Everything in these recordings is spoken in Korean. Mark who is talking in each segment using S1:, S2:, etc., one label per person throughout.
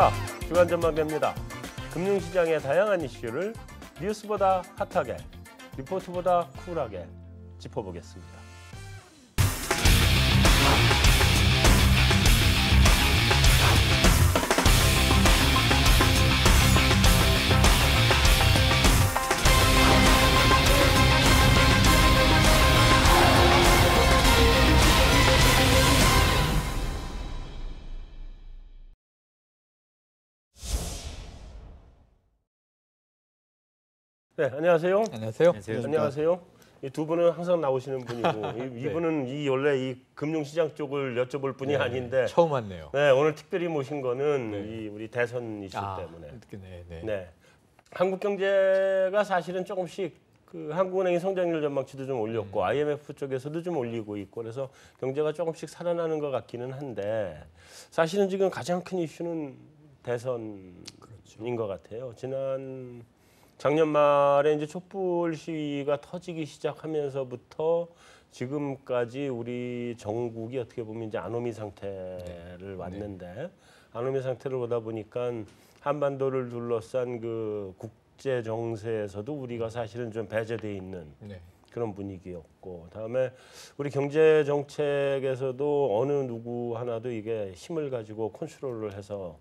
S1: 안녕하십니까. 주간 전망대입니다. 금융시장의 다양한 이슈를 뉴스보다 핫하게, 리포트보다 쿨하게 짚어보겠습니다. 네, 안녕하세요.
S2: 안녕하세요.
S1: 안녕하세요. 이 두 분은 항상 나오시는 분이고 이분은 원래 이 금융시장 쪽을 여쭤볼 분이 아닌데
S2: 처음 왔네요.
S1: 네, 오늘 특별히 모신 거는 이 우리 대선 이슈 때문에. 네. 한국 경제가 사실은 조금씩 그 한국은행이 성장률 전망치도 좀 올렸고 IMF 쪽에서도 좀 올리고 있고 그래서 경제가 조금씩 살아나는 것 같기는 한데 사실은 지금 가장 큰 이슈는 대선인 것 같아요. 작년 말에 이제 촛불 시위가 터지기 시작하면서부터 지금까지 우리 정국이 어떻게 보면 이제 아노미 상태를 왔는데 아노미 상태를 오다 보니까 한반도를 둘러싼 그 국제 정세에서도 우리가 사실은 좀 배제돼 있는 그런 분위기였고 다음에 우리 경제 정책에서도 어느 누구 하나도 이게 힘을 가지고 컨트롤을 해서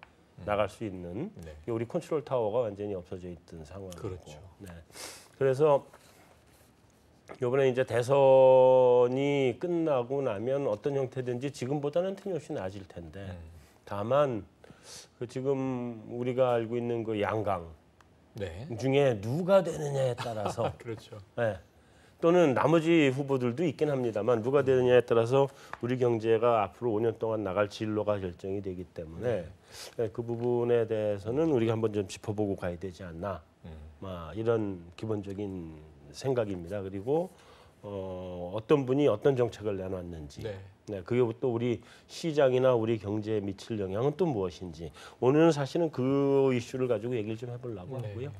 S1: 나갈 수 있는 우리 컨트롤 타워가 완전히 없어져 있던 상황이고
S2: 그렇죠.
S1: 그래서 이번에 이제 대선이 끝나고 나면 어떤 형태든지 지금보다는 틀림없이 나아질 텐데 다만 그 지금 우리가 알고 있는 그 양강 중에 누가 되느냐에 따라서
S2: 그렇죠.
S1: 또는 나머지 후보들도 있긴 합니다만 누가 되느냐에 따라서 우리 경제가 앞으로 5년 동안 나갈 진로가 결정이 되기 때문에 그 부분에 대해서는 우리가 한번 좀 짚어보고 가야 되지 않나 이런 기본적인 생각입니다. 그리고 어떤 분이 어떤 정책을 내놨는지 그게 또 우리 시장이나 우리 경제에 미칠 영향은 또 무엇인지 오늘은 사실은 그 이슈를 가지고 얘기를 좀 해보려고 하고요.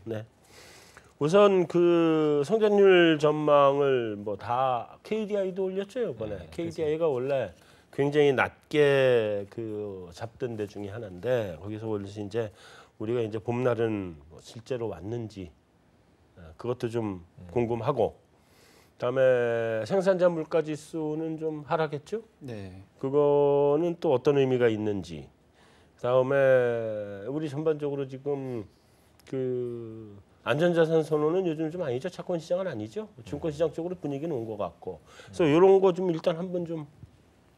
S1: 우선 그 성장률 전망을 뭐 다 KDI도 올렸죠 이번에. KDI가 원래 굉장히 낮게 그 잡던 데 중에 하나인데 거기서 올려서 이제 우리가 이제 봄날은 실제로 왔는지 그것도 좀 궁금하고 그다음에 생산자 물가 지수는 좀 하락했죠. 그거는 또 어떤 의미가 있는지. 그다음에 우리 전반적으로 지금 그 안전자산 선호는 요즘 좀 아니죠. 채권 시장은 아니죠. 증권 시장 쪽으로 분위기는 온 것 같고. 그래서 이런 거 좀 일단 한번 좀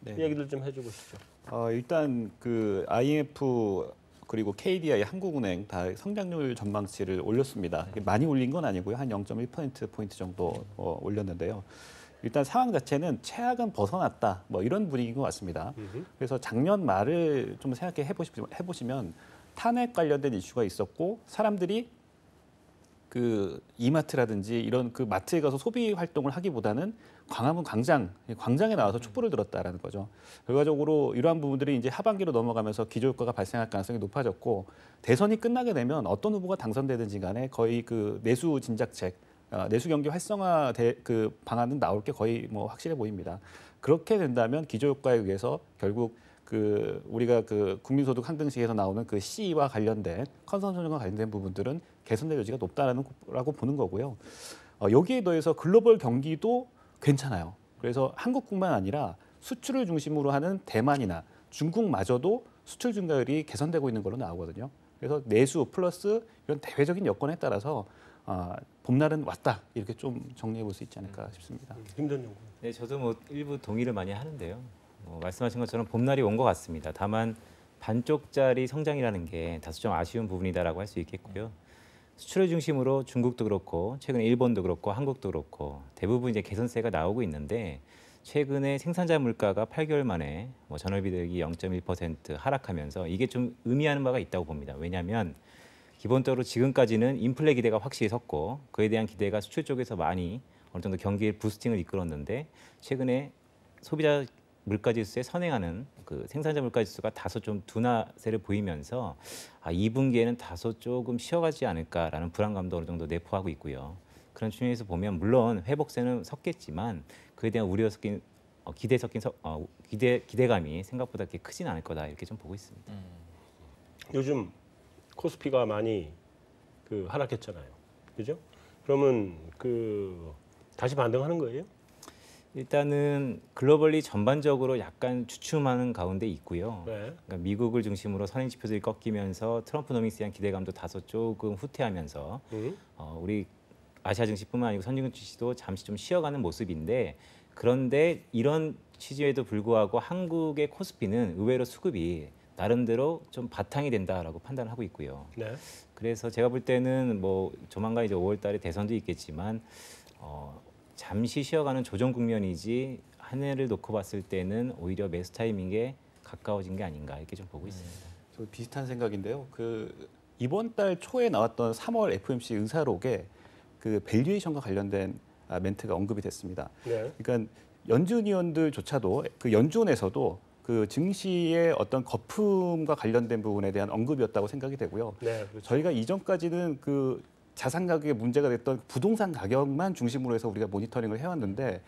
S1: 이야기를 좀 해주시죠.
S3: 일단 그 IMF 그리고 KDI, 한국은행 다 성장률 전망치를 올렸습니다. 많이 올린 건 아니고요. 한 0.1%포인트 정도 올렸는데요. 일단 상황 자체는 최악은 벗어났다. 뭐 이런 분위기인 것 같습니다. 그래서 작년 말을 좀 생각해 해보시면 탄핵 관련된 이슈가 있었고 사람들이 그 이마트라든지 이런 그 마트에 가서 소비 활동을 하기보다는 광화문 광장에 나와서 촛불을 들었다라는 거죠. 결과적으로 이러한 부분들이 이제 하반기로 넘어가면서 기저효과가 발생할 가능성이 높아졌고 대선이 끝나게 되면 어떤 후보가 당선되든지 간에 거의 그 내수 진작책, 내수 경기 활성화 그 방안은 나올 게 거의 뭐 확실해 보입니다. 그렇게 된다면 기저효과에 의해서 결국 그 우리가 그 국민소득 상등식에서 나오는 그 C와 관련된 컨선션과 관련된 부분들은 개선될 여지가 높다라고 보는 거고요. 여기에 더해서 글로벌 경기도 괜찮아요. 그래서 한국뿐만 아니라 수출을 중심으로 하는 대만이나 중국마저도 수출 증가율이 개선되고 있는 걸로 나오거든요. 그래서 내수 플러스 이런 대외적인 여건에 따라서 봄날은 왔다 이렇게 좀 정리해 볼 수 있지 않을까 싶습니다.
S1: 김전용.
S4: 네, 저도 뭐 일부 동의를 많이 하는데요. 말씀하신 것처럼 봄날이 온 것 같습니다. 다만 반쪽짜리 성장이라는 게 다소 좀 아쉬운 부분이다라고 할 수 있겠고요. 수출을 중심으로 중국도 그렇고 최근에 일본도 그렇고 한국도 그렇고 대부분 이제 개선세가 나오고 있는데 최근에 생산자 물가가 8개월 만에 뭐 전월비대기 0.1% 하락하면서 이게 좀 의미하는 바가 있다고 봅니다. 왜냐하면 기본적으로 지금까지는 인플레 기대가 확실히 섰고 그에 대한 기대가 수출 쪽에서 많이 어느 정도 경기의 부스팅을 이끌었는데 최근에 소비자 물가지수에 선행하는 그 생산자 물가지수가 다소 좀 둔화세를 보이면서 2분기에는 다소 조금 쉬어가지 않을까라는 불안감도 어느 정도 내포하고 있고요. 그런 측면에서 보면 물론 회복세는 섰겠지만 그에 대한 우려 섞인 기대감이 생각보다 그렇게 크진 않을 거다 이렇게 좀 보고 있습니다.
S1: 요즘 코스피가 많이 그 하락했잖아요. 그죠? 그러면 그 다시 반등하는 거예요?
S4: 일단은 글로벌리 전반적으로 약간 주춤하는 가운데 있고요.
S1: 네.
S4: 그러니까 미국을 중심으로 선행 지표들이 꺾이면서 트럼프 노믹스에 대한 기대감도 다소 조금 후퇴하면서 우리 아시아 증시뿐만 아니고 선진국 증시도 잠시 좀 쉬어가는 모습인데, 그런데 이런 취지에도 불구하고 한국의 코스피는 의외로 수급이 나름대로 좀 바탕이 된다라고 판단을 하고 있고요.
S1: 네.
S4: 그래서 제가 볼 때는 뭐 조만간 이제 5월달에 대선도 있겠지만 잠시 쉬어가는 조정 국면이지, 한 해를 놓고 봤을 때는 오히려 매수 타이밍에 가까워진 게 아닌가 이렇게 좀 보고 있습니다.
S3: 저 비슷한 생각인데요. 그 이번 달 초에 나왔던 3월 FOMC 의사록에 그 밸류에이션과 관련된 멘트가 언급이 됐습니다.
S1: 네.
S3: 그러니까 연준 위원들조차도 그 연준에서도 그 증시의 어떤 거품과 관련된 부분에 대한 언급이었다고 생각이 되고요.
S1: 네. 그렇죠.
S3: 저희가 이전까지는 그 자산 가격에 문제가 됐던 부동산 가격만 중심으로 해서 우리가 모니터링을 해왔는데,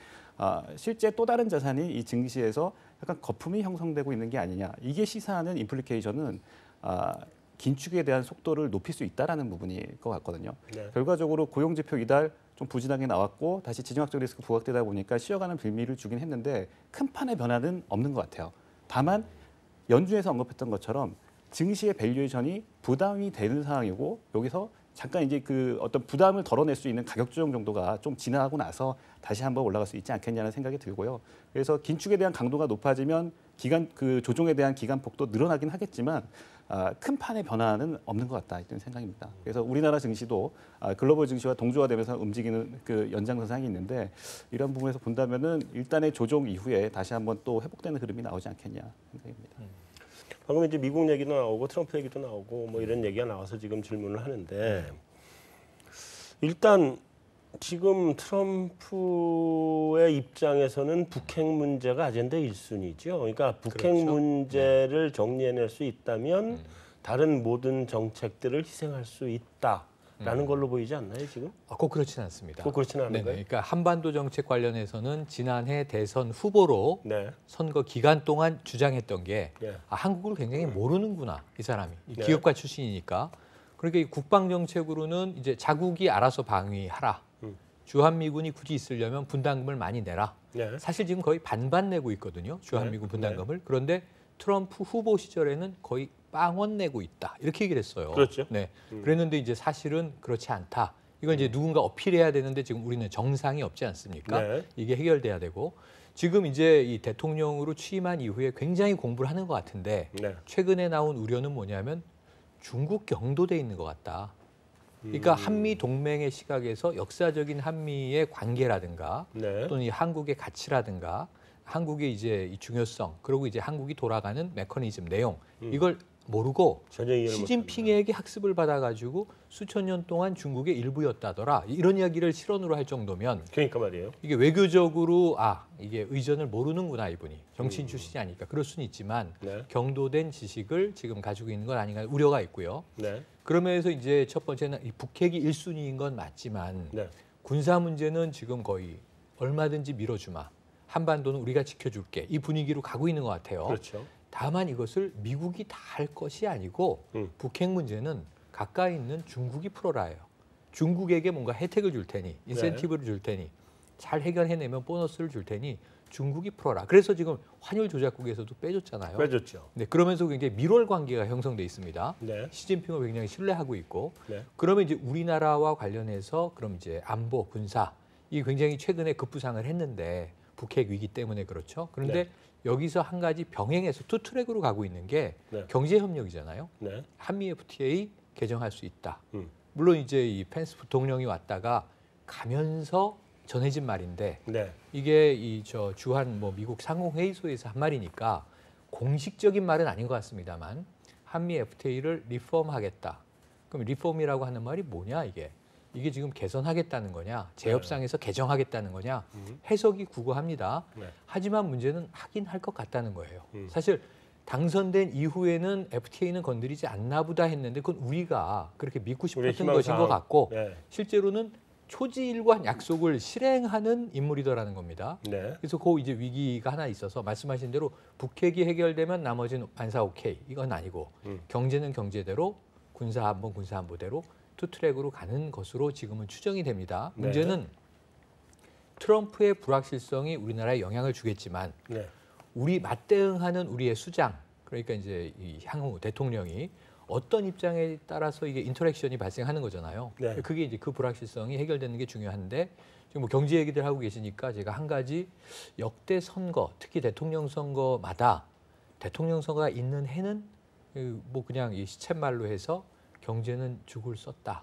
S3: 실제 또 다른 자산이 이 증시에서 약간 거품이 형성되고 있는 게 아니냐. 이게 시사하는 임플리케이션은 긴축에 대한 속도를 높일 수 있다라는 부분일 것 같거든요.
S1: 네.
S3: 결과적으로 고용지표 이달 좀 부진하게 나왔고 다시 지정학적 리스크 부각되다 보니까 쉬어가는 빌미를 주긴 했는데 큰 판의 변화는 없는 것 같아요. 다만 연준에서 언급했던 것처럼 증시의 밸류에이션이 부담이 되는 상황이고, 여기서 잠깐 이제 그 어떤 부담을 덜어낼 수 있는 가격 조정 정도가 좀 지나가고 나서 다시 한번 올라갈 수 있지 않겠냐는 생각이 들고요. 그래서 긴축에 대한 강도가 높아지면 그 조정에 대한 기간폭도 늘어나긴 하겠지만 큰 판의 변화는 없는 것 같다 이런 생각입니다. 그래서 우리나라 증시도 글로벌 증시와 동조화되면서 움직이는 그 연장선상이 있는데, 이런 부분에서 본다면은 일단의 조정 이후에 다시 한번 또 회복되는 흐름이 나오지 않겠냐 생각입니다.
S1: 방금 이제 미국 얘기도 나오고 트럼프 얘기도 나오고 뭐 이런 얘기가 나와서 지금 질문을 하는데, 일단 지금 트럼프의 입장에서는 북핵 문제가 아젠다 1순위죠. 그러니까 북핵
S2: 그렇죠.
S1: 문제를 정리해낼 수 있다면 다른 모든 정책들을 희생할 수 있다라는 걸로 보이지 않나요, 지금?
S2: 꼭 그렇지는 않습니다.
S1: 꼭 그렇지는 않은
S2: 네네.
S1: 거예요?
S2: 그러니까 한반도 정책 관련해서는 지난해 대선 후보로
S1: 네.
S2: 선거 기간 동안 주장했던 게
S1: 예.
S2: 한국을 굉장히 모르는구나 이 사람이. 이
S1: 네.
S2: 기업가 출신이니까. 그러니까 이 국방 정책으로는 이제 자국이 알아서 방위하라. 주한미군이 굳이 있으려면 분담금을 많이 내라.
S1: 네.
S2: 사실 지금 거의 반반 내고 있거든요. 주한미군
S1: 네.
S2: 분담금을. 그런데 트럼프 후보 시절에는 거의 빵원 내고 있다. 이렇게 얘기를 했어요.
S1: 그렇죠.
S2: 네. 그랬는데 이제 사실은 그렇지 않다. 이건 이제 누군가 어필해야 되는데 지금 우리는 정상이 없지 않습니까?
S1: 네.
S2: 이게 해결돼야 되고, 지금 이제 이 대통령으로 취임한 이후에 굉장히 공부를 하는 것 같은데,
S1: 네.
S2: 최근에 나온 우려는 뭐냐면 중국 경도돼 있는 것 같다. 그러니까 한미 동맹의 시각에서 역사적인 한미의 관계라든가
S1: 네.
S2: 또는 이 한국의 가치라든가 한국의 이제 이 중요성, 그리고 이제 한국이 돌아가는 메커니즘 내용, 이걸 모르고
S1: 전혀 이해를
S2: 시진핑에게 학습을 받아가지고 수천 년 동안 중국의 일부였다더라, 이런 이야기를 실언으로 할 정도면,
S1: 그러니까 말이에요.
S2: 이게 외교적으로 이게 의전을 모르는구나, 이분이 정치인 출신이 아니까. 그럴 수는 있지만
S1: 네.
S2: 경도된 지식을 지금 가지고 있는 건 아닌가 우려가 있고요.
S1: 네.
S2: 그러면서 이제 첫 번째는 이 북핵이 1순위인 건 맞지만
S1: 네.
S2: 군사 문제는 지금 거의 얼마든지 밀어주마, 한반도는 우리가 지켜줄게, 이 분위기로 가고 있는 것 같아요.
S1: 그렇죠.
S2: 다만 이것을 미국이 다 할 것이 아니고 북핵 문제는 가까이 있는 중국이 풀어라예요. 중국에게 뭔가 혜택을 줄 테니, 인센티브를 줄 테니, 잘 해결해내면 보너스를 줄 테니 중국이 풀어라. 그래서 지금 환율 조작국에서도 빼줬잖아요.
S1: 빼줬죠.
S2: 네, 그러면서 굉장히 밀월 관계가 형성돼 있습니다.
S1: 네.
S2: 시진핑을 굉장히 신뢰하고 있고,
S1: 네.
S2: 그러면 이제 우리나라와 관련해서 그럼 이제 안보, 군사, 이 굉장히 최근에 급부상을 했는데 북핵 위기 때문에 그렇죠. 그런데
S1: 네.
S2: 여기서 한 가지 병행해서 투 트랙으로 가고 있는 게
S1: 네.
S2: 경제 협력이잖아요.
S1: 네.
S2: 한미 FTA 개정할 수 있다.
S1: 음.
S2: 물론 이제 이 펜스 부통령이 왔다가 가면서 전해진 말인데,
S1: 네.
S2: 이게 이 주한 미국 상공회의소에서 한 말이니까 공식적인 말은 아닌 것 같습니다만, 한미 FTA를 리폼하겠다. 그럼 리폼이라고 하는 말이 뭐냐, 이게 지금 개선하겠다는 거냐, 재협상에서 개정하겠다는 거냐, 해석이 구구합니다.
S1: 네.
S2: 하지만 문제는 하긴 할 것 같다는 거예요. 사실 당선된 이후에는 FTA는 건드리지 않나 보다 했는데, 그건 우리가 그렇게 믿고
S1: 우리의
S2: 싶었던 것인 것
S1: 희망사항.
S2: 같고,
S1: 네.
S2: 실제로는 초지일관 약속을 실행하는 인물이더라는 겁니다.
S1: 네.
S2: 그래서 그 이제 위기가 하나 있어서 말씀하신 대로 북핵이 해결되면 나머지는 반사 오케이 이건 아니고 경제는 경제대로 군사안보 군사안보대로 투트랙으로 가는 것으로 지금은 추정이 됩니다.
S1: 네.
S2: 문제는 트럼프의 불확실성이 우리나라에 영향을 주겠지만
S1: 네.
S2: 우리 맞대응하는 우리의 수장 그러니까 이제 이 향후 대통령이 어떤 입장에 따라서 이게 인터랙션이 발생하는 거잖아요.
S1: 네.
S2: 그게 이제 그 불확실성이 해결되는 게 중요한데 지금 뭐 경제 얘기들 하고 계시니까 제가 한 가지 역대 선거 특히 대통령 선거마다 대통령 선거가 있는 해는 뭐 그냥 이 시쳇말로 해서 경제는 죽을 썼다.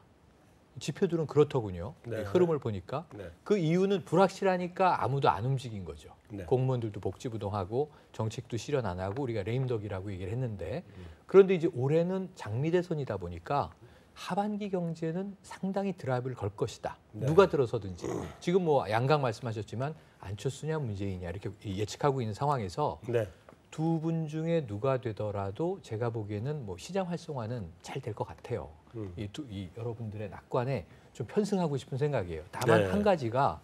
S2: 지표들은 그렇더군요.
S1: 네.
S2: 흐름을 보니까
S1: 네.
S2: 그 이유는 불확실하니까 아무도 안 움직인 거죠.
S1: 네.
S2: 공무원들도 복지부동하고 정책도 실현 안 하고 우리가 레임덕이라고 얘기를 했는데 그런데 이제 올해는 장미 대선이다 보니까 하반기 경제는 상당히 드라이브를 걸 것이다.
S1: 네.
S2: 누가 들어서든지 지금 뭐 양강 말씀하셨지만 안철수냐 문재인이냐 이렇게 예측하고 있는 상황에서
S1: 네.
S2: 두 분 중에 누가 되더라도 제가 보기에는 뭐 시장 활성화는 잘 될 것 같아요. 이 여러분들의 낙관에 좀 편승하고 싶은 생각이에요. 다만
S1: 네.
S2: 한 가지가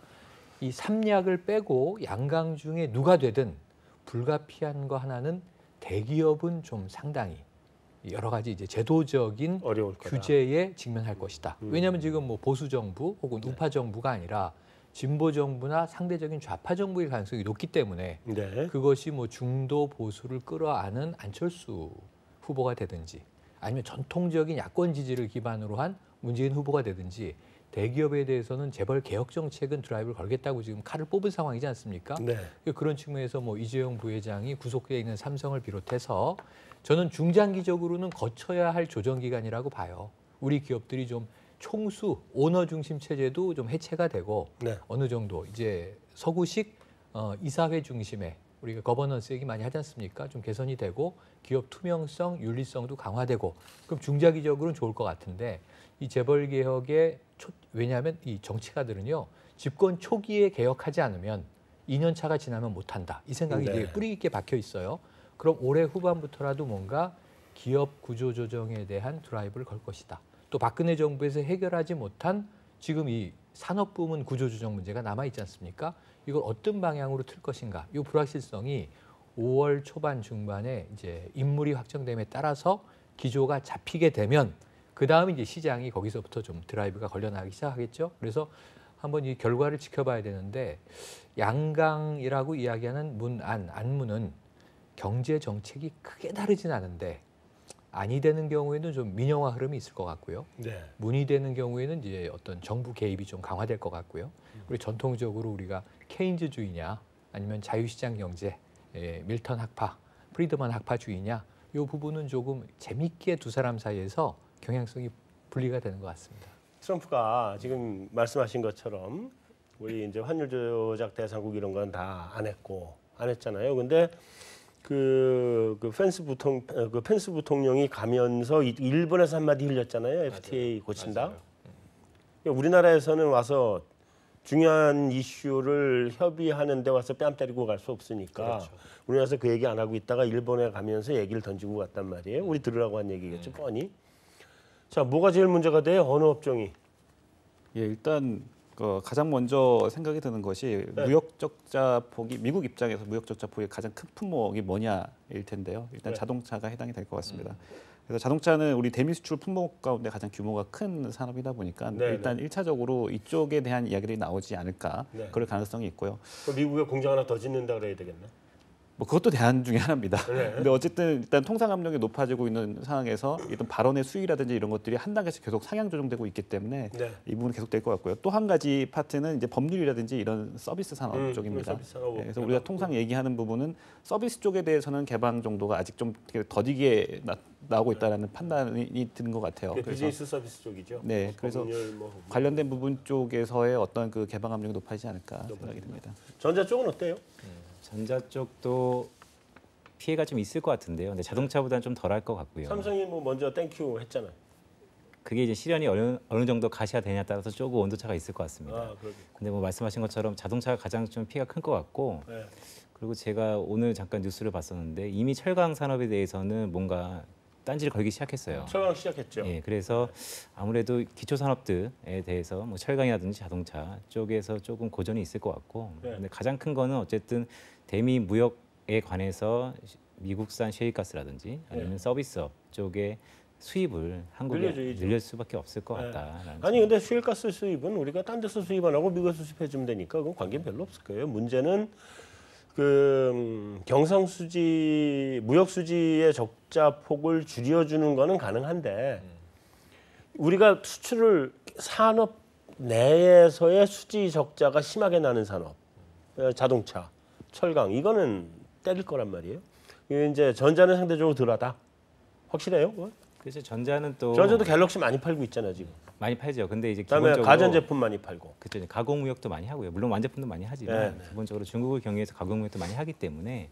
S2: 이 삼약을 빼고 양강 중에 누가 되든 불가피한 거 하나는 대기업은 좀 상당히 여러 가지 이제 제도적인
S1: 어려울 거다.
S2: 규제에 직면할 것이다. 왜냐하면 지금 뭐 보수 정부 혹은 우파 정부가 아니라 진보 정부나 상대적인 좌파 정부의 가능성이 높기 때문에
S1: 네.
S2: 그것이 뭐 중도 보수를 끌어안은 안철수 후보가 되든지 아니면 전통적인 야권 지지를 기반으로 한 문재인 후보가 되든지 대기업에 대해서는 재벌 개혁 정책은 드라이브를 걸겠다고 지금 칼을 뽑은 상황이지 않습니까?
S1: 네.
S2: 그런 측면에서 뭐 이재용 부회장이 구속되어 있는 삼성을 비롯해서 저는 중장기적으로는 거쳐야 할 조정 기간이라고 봐요. 우리 기업들이 좀 총수 오너 중심 체제도 좀 해체가 되고
S1: 네.
S2: 어느 정도 이제 서구식 이사회 중심의 우리가 거버넌스 얘기 많이 하지 않습니까? 좀 개선이 되고 기업 투명성, 윤리성도 강화되고 그럼 중장기적으로는 좋을 것 같은데 이 재벌 개혁의 왜냐하면 이 정치가들은요 집권 초기에 개혁하지 않으면 2년 차가 지나면 못한다 이 생각이
S1: 네.
S2: 되게 뿌리 깊게 박혀 있어요. 그럼 올해 후반부터라도 뭔가 기업 구조 조정에 대한 드라이브를 걸 것이다. 또 박근혜 정부에서 해결하지 못한 지금 이 산업 부문 구조 조정 문제가 남아 있지 않습니까? 이걸 어떤 방향으로 틀 것인가? 이 불확실성이 5월 초반 중반에 이제 인물이 확정됨에 따라서 기조가 잡히게 되면 그 다음 이제 시장이 거기서부터 좀 드라이브가 걸려나가기 시작하겠죠. 그래서 한번 이 결과를 지켜봐야 되는데 양강이라고 이야기하는 안문은 경제 정책이 크게 다르진 않은데 안이 되는 경우에는 좀 민영화 흐름이 있을 것 같고요.
S1: 네.
S2: 문이 되는 경우에는 이제 어떤 정부 개입이 좀 강화될 것 같고요. 그리고 전통적으로 우리가 케인즈주의냐 아니면 자유시장 경제, 밀턴 학파, 프리드먼 학파주의냐 이 부분은 조금 재밌게 두 사람 사이에서 경향성이 분리가 되는 것 같습니다.
S1: 트럼프가 지금 말씀하신 것처럼 우리 이제 환율 조작 대상국 이런 건 다 안 했잖아요. 근데 그 펜스 부통령이 가면서 일본에서 한마디 흘렸잖아요. FTA 고친다.
S2: 맞아요.
S1: 그러니까 우리나라에서는 와서 중요한 이슈를 협의하는 데 와서 뺨 때리고 갈 수 없으니까
S2: 그렇죠.
S1: 우리나라에서 그 얘기 안 하고 있다가 일본에 가면서 얘기를 던지고 갔단 말이에요. 우리 들으라고 한 얘기겠죠, 뻔히. 자, 뭐가 제일 문제가 돼요? 어느 업종이?
S3: 예, 일단 가장 먼저 생각이 드는 것이 무역 적자 폭이 미국 입장에서 무역 적자 폭의 가장 큰 품목이 뭐냐일 텐데요. 일단
S1: 네.
S3: 자동차가 해당이 될 것 같습니다. 그래서 자동차는 우리 대미 수출 품목 가운데 가장 규모가 큰 산업이다 보니까
S1: 네,
S3: 일단 1차적으로 이쪽에 대한 이야기들이 나오지 않을까
S1: 네.
S3: 그럴 가능성이 있고요.
S1: 그럼 미국에 공장 하나 더 짓는다 그래야 되겠네.
S3: 뭐 그것도 대안 중에 하나입니다.
S1: 네.
S3: 근데 어쨌든 일단 통상 압력이 높아지고 있는 상황에서 일단 발언의 수위라든지 이런 것들이 한 단계씩 계속 상향 조정되고 있기 때문에
S1: 네.
S3: 이 부분은 계속될 것 같고요. 또 한 가지 파트는 이제 법률이라든지 이런 서비스 산업 쪽입니다.
S1: 서비스 산업.
S3: 네, 그래서 우리가 통상 얘기하는 부분은 서비스 쪽에 대해서는 개방 정도가 아직 좀 되게 더디게 나오고 있다라는 판단이 드는 것 같아요.
S1: 그게
S3: 그래서
S1: 비즈니스 서비스 쪽이죠.
S3: 네, 그래서
S1: 법률 뭐.
S3: 관련된 부분 쪽에서의 어떤 그 개방 압력이 높아지지 않을까 생각이 듭니다.
S1: 전자 쪽은 어때요?
S4: 전자 쪽도 피해가 좀 있을 것 같은데요. 근데 자동차보다는 좀 덜할 것 같고요.
S1: 삼성이 뭐 먼저 땡큐 했잖아요.
S4: 그게 이제 실현이 어느 정도 가시가 되냐에 따라서 조금 온도차가 있을 것 같습니다.
S1: 아, 그러게.
S4: 근데 뭐 말씀하신 것처럼 자동차가 가장 좀 피해가 큰 것 같고
S1: 네.
S4: 그리고 제가 오늘 잠깐 뉴스를 봤었는데 이미 철강 산업에 대해서는 뭔가 딴지를 걸기 시작했어요.
S1: 철강 시작했죠.
S4: 예, 그래서 아무래도 기초 산업들에 대해서 뭐 철강이라든지 자동차 쪽에서 조금 고전이 있을 것 같고,
S1: 네.
S4: 근데 가장 큰 거는 어쨌든 대미 무역에 관해서 미국산 셰일가스라든지 아니면 서비스업 쪽에 수입을 한국에
S1: 늘려줘야죠.
S4: 늘릴 수밖에 없을 것
S1: 네.
S4: 같다라는.
S1: 아니 근데 셰일가스 수입은 우리가 딴 데서 수입 안 하고 미국에서 수입해주면 되니까 그건 관계는 별로 없을 거예요. 문제는 그 경상수지 무역수지의 적자 폭을 줄여주는 거는 가능한데 우리가 수출을 산업 내에서의 수지 적자가 심하게 나는 산업, 자동차, 철강 이거는 때릴 거란 말이에요. 이게 이제 전자는 상대적으로 덜하다. 확실해요? 그건?
S4: 그래서 전자는 또
S1: 전자도 갤럭시 많이 팔고 있잖아 지금.
S4: 많이 팔죠. 근데 이제
S1: 그다음에
S4: 기본적으로
S1: 가전제품 많이 팔고.
S4: 그렇죠. 가공무역도 많이 하고요. 물론 완제품도 많이 하지만
S1: 네.
S4: 기본적으로 중국을 경유해서 가공무역도 많이 하기 때문에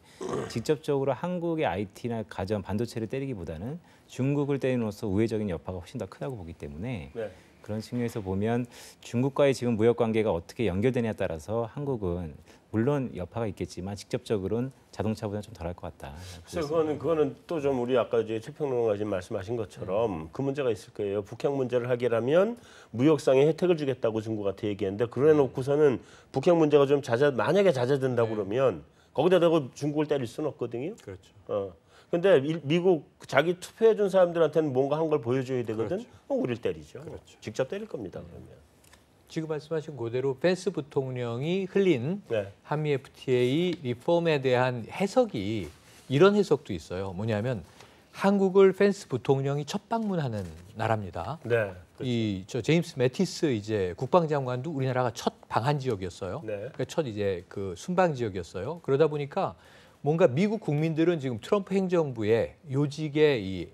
S4: 직접적으로 한국의 IT나 가전, 반도체를 때리기보다는 중국을 때림으로써 우회적인 여파가 훨씬 더 크다고 보기 때문에
S1: 네.
S4: 그런 측면에서 보면 중국과의 지금 무역 관계가 어떻게 연결되냐에 따라서 한국은 물론 여파가 있겠지만 직접적으로는 자동차보다 좀 덜할 것 같다.
S1: 그래서 그거는 또 좀 우리 아까 이제 최평론가님 말씀하신 것처럼 그 문제가 있을 거예요. 북핵 문제를 해결하면 무역상의 혜택을 주겠다고 중국한테 얘기했는데 그래 놓고서는 북핵 문제가 좀 만약에 잦아든다고 그러면 거기다 대고 중국을 때릴 수는 없거든요.
S2: 그렇죠.
S1: 근데 미국 자기 투표해 준 사람들한테는 뭔가 한 걸 보여줘야 되거든.
S2: 그렇죠.
S1: 우리를 때리죠.
S2: 그렇죠.
S1: 직접 때릴 겁니다. 그러면.
S2: 지금 말씀하신 그대로 펜스 부통령이 흘린
S1: 네.
S2: 한미 FTA 리폼에 대한 해석이 이런 해석도 있어요. 뭐냐면 한국을 펜스 부통령이 첫 방문하는 나라입니다.
S1: 네.
S2: 저 제임스 매티스 이제 국방장관도 우리나라가 첫 방한 지역이었어요.
S1: 네.
S2: 그러니까 첫 이제 그 순방 지역이었어요. 그러다 보니까 뭔가 미국 국민들은 지금 트럼프 행정부의 요직의 이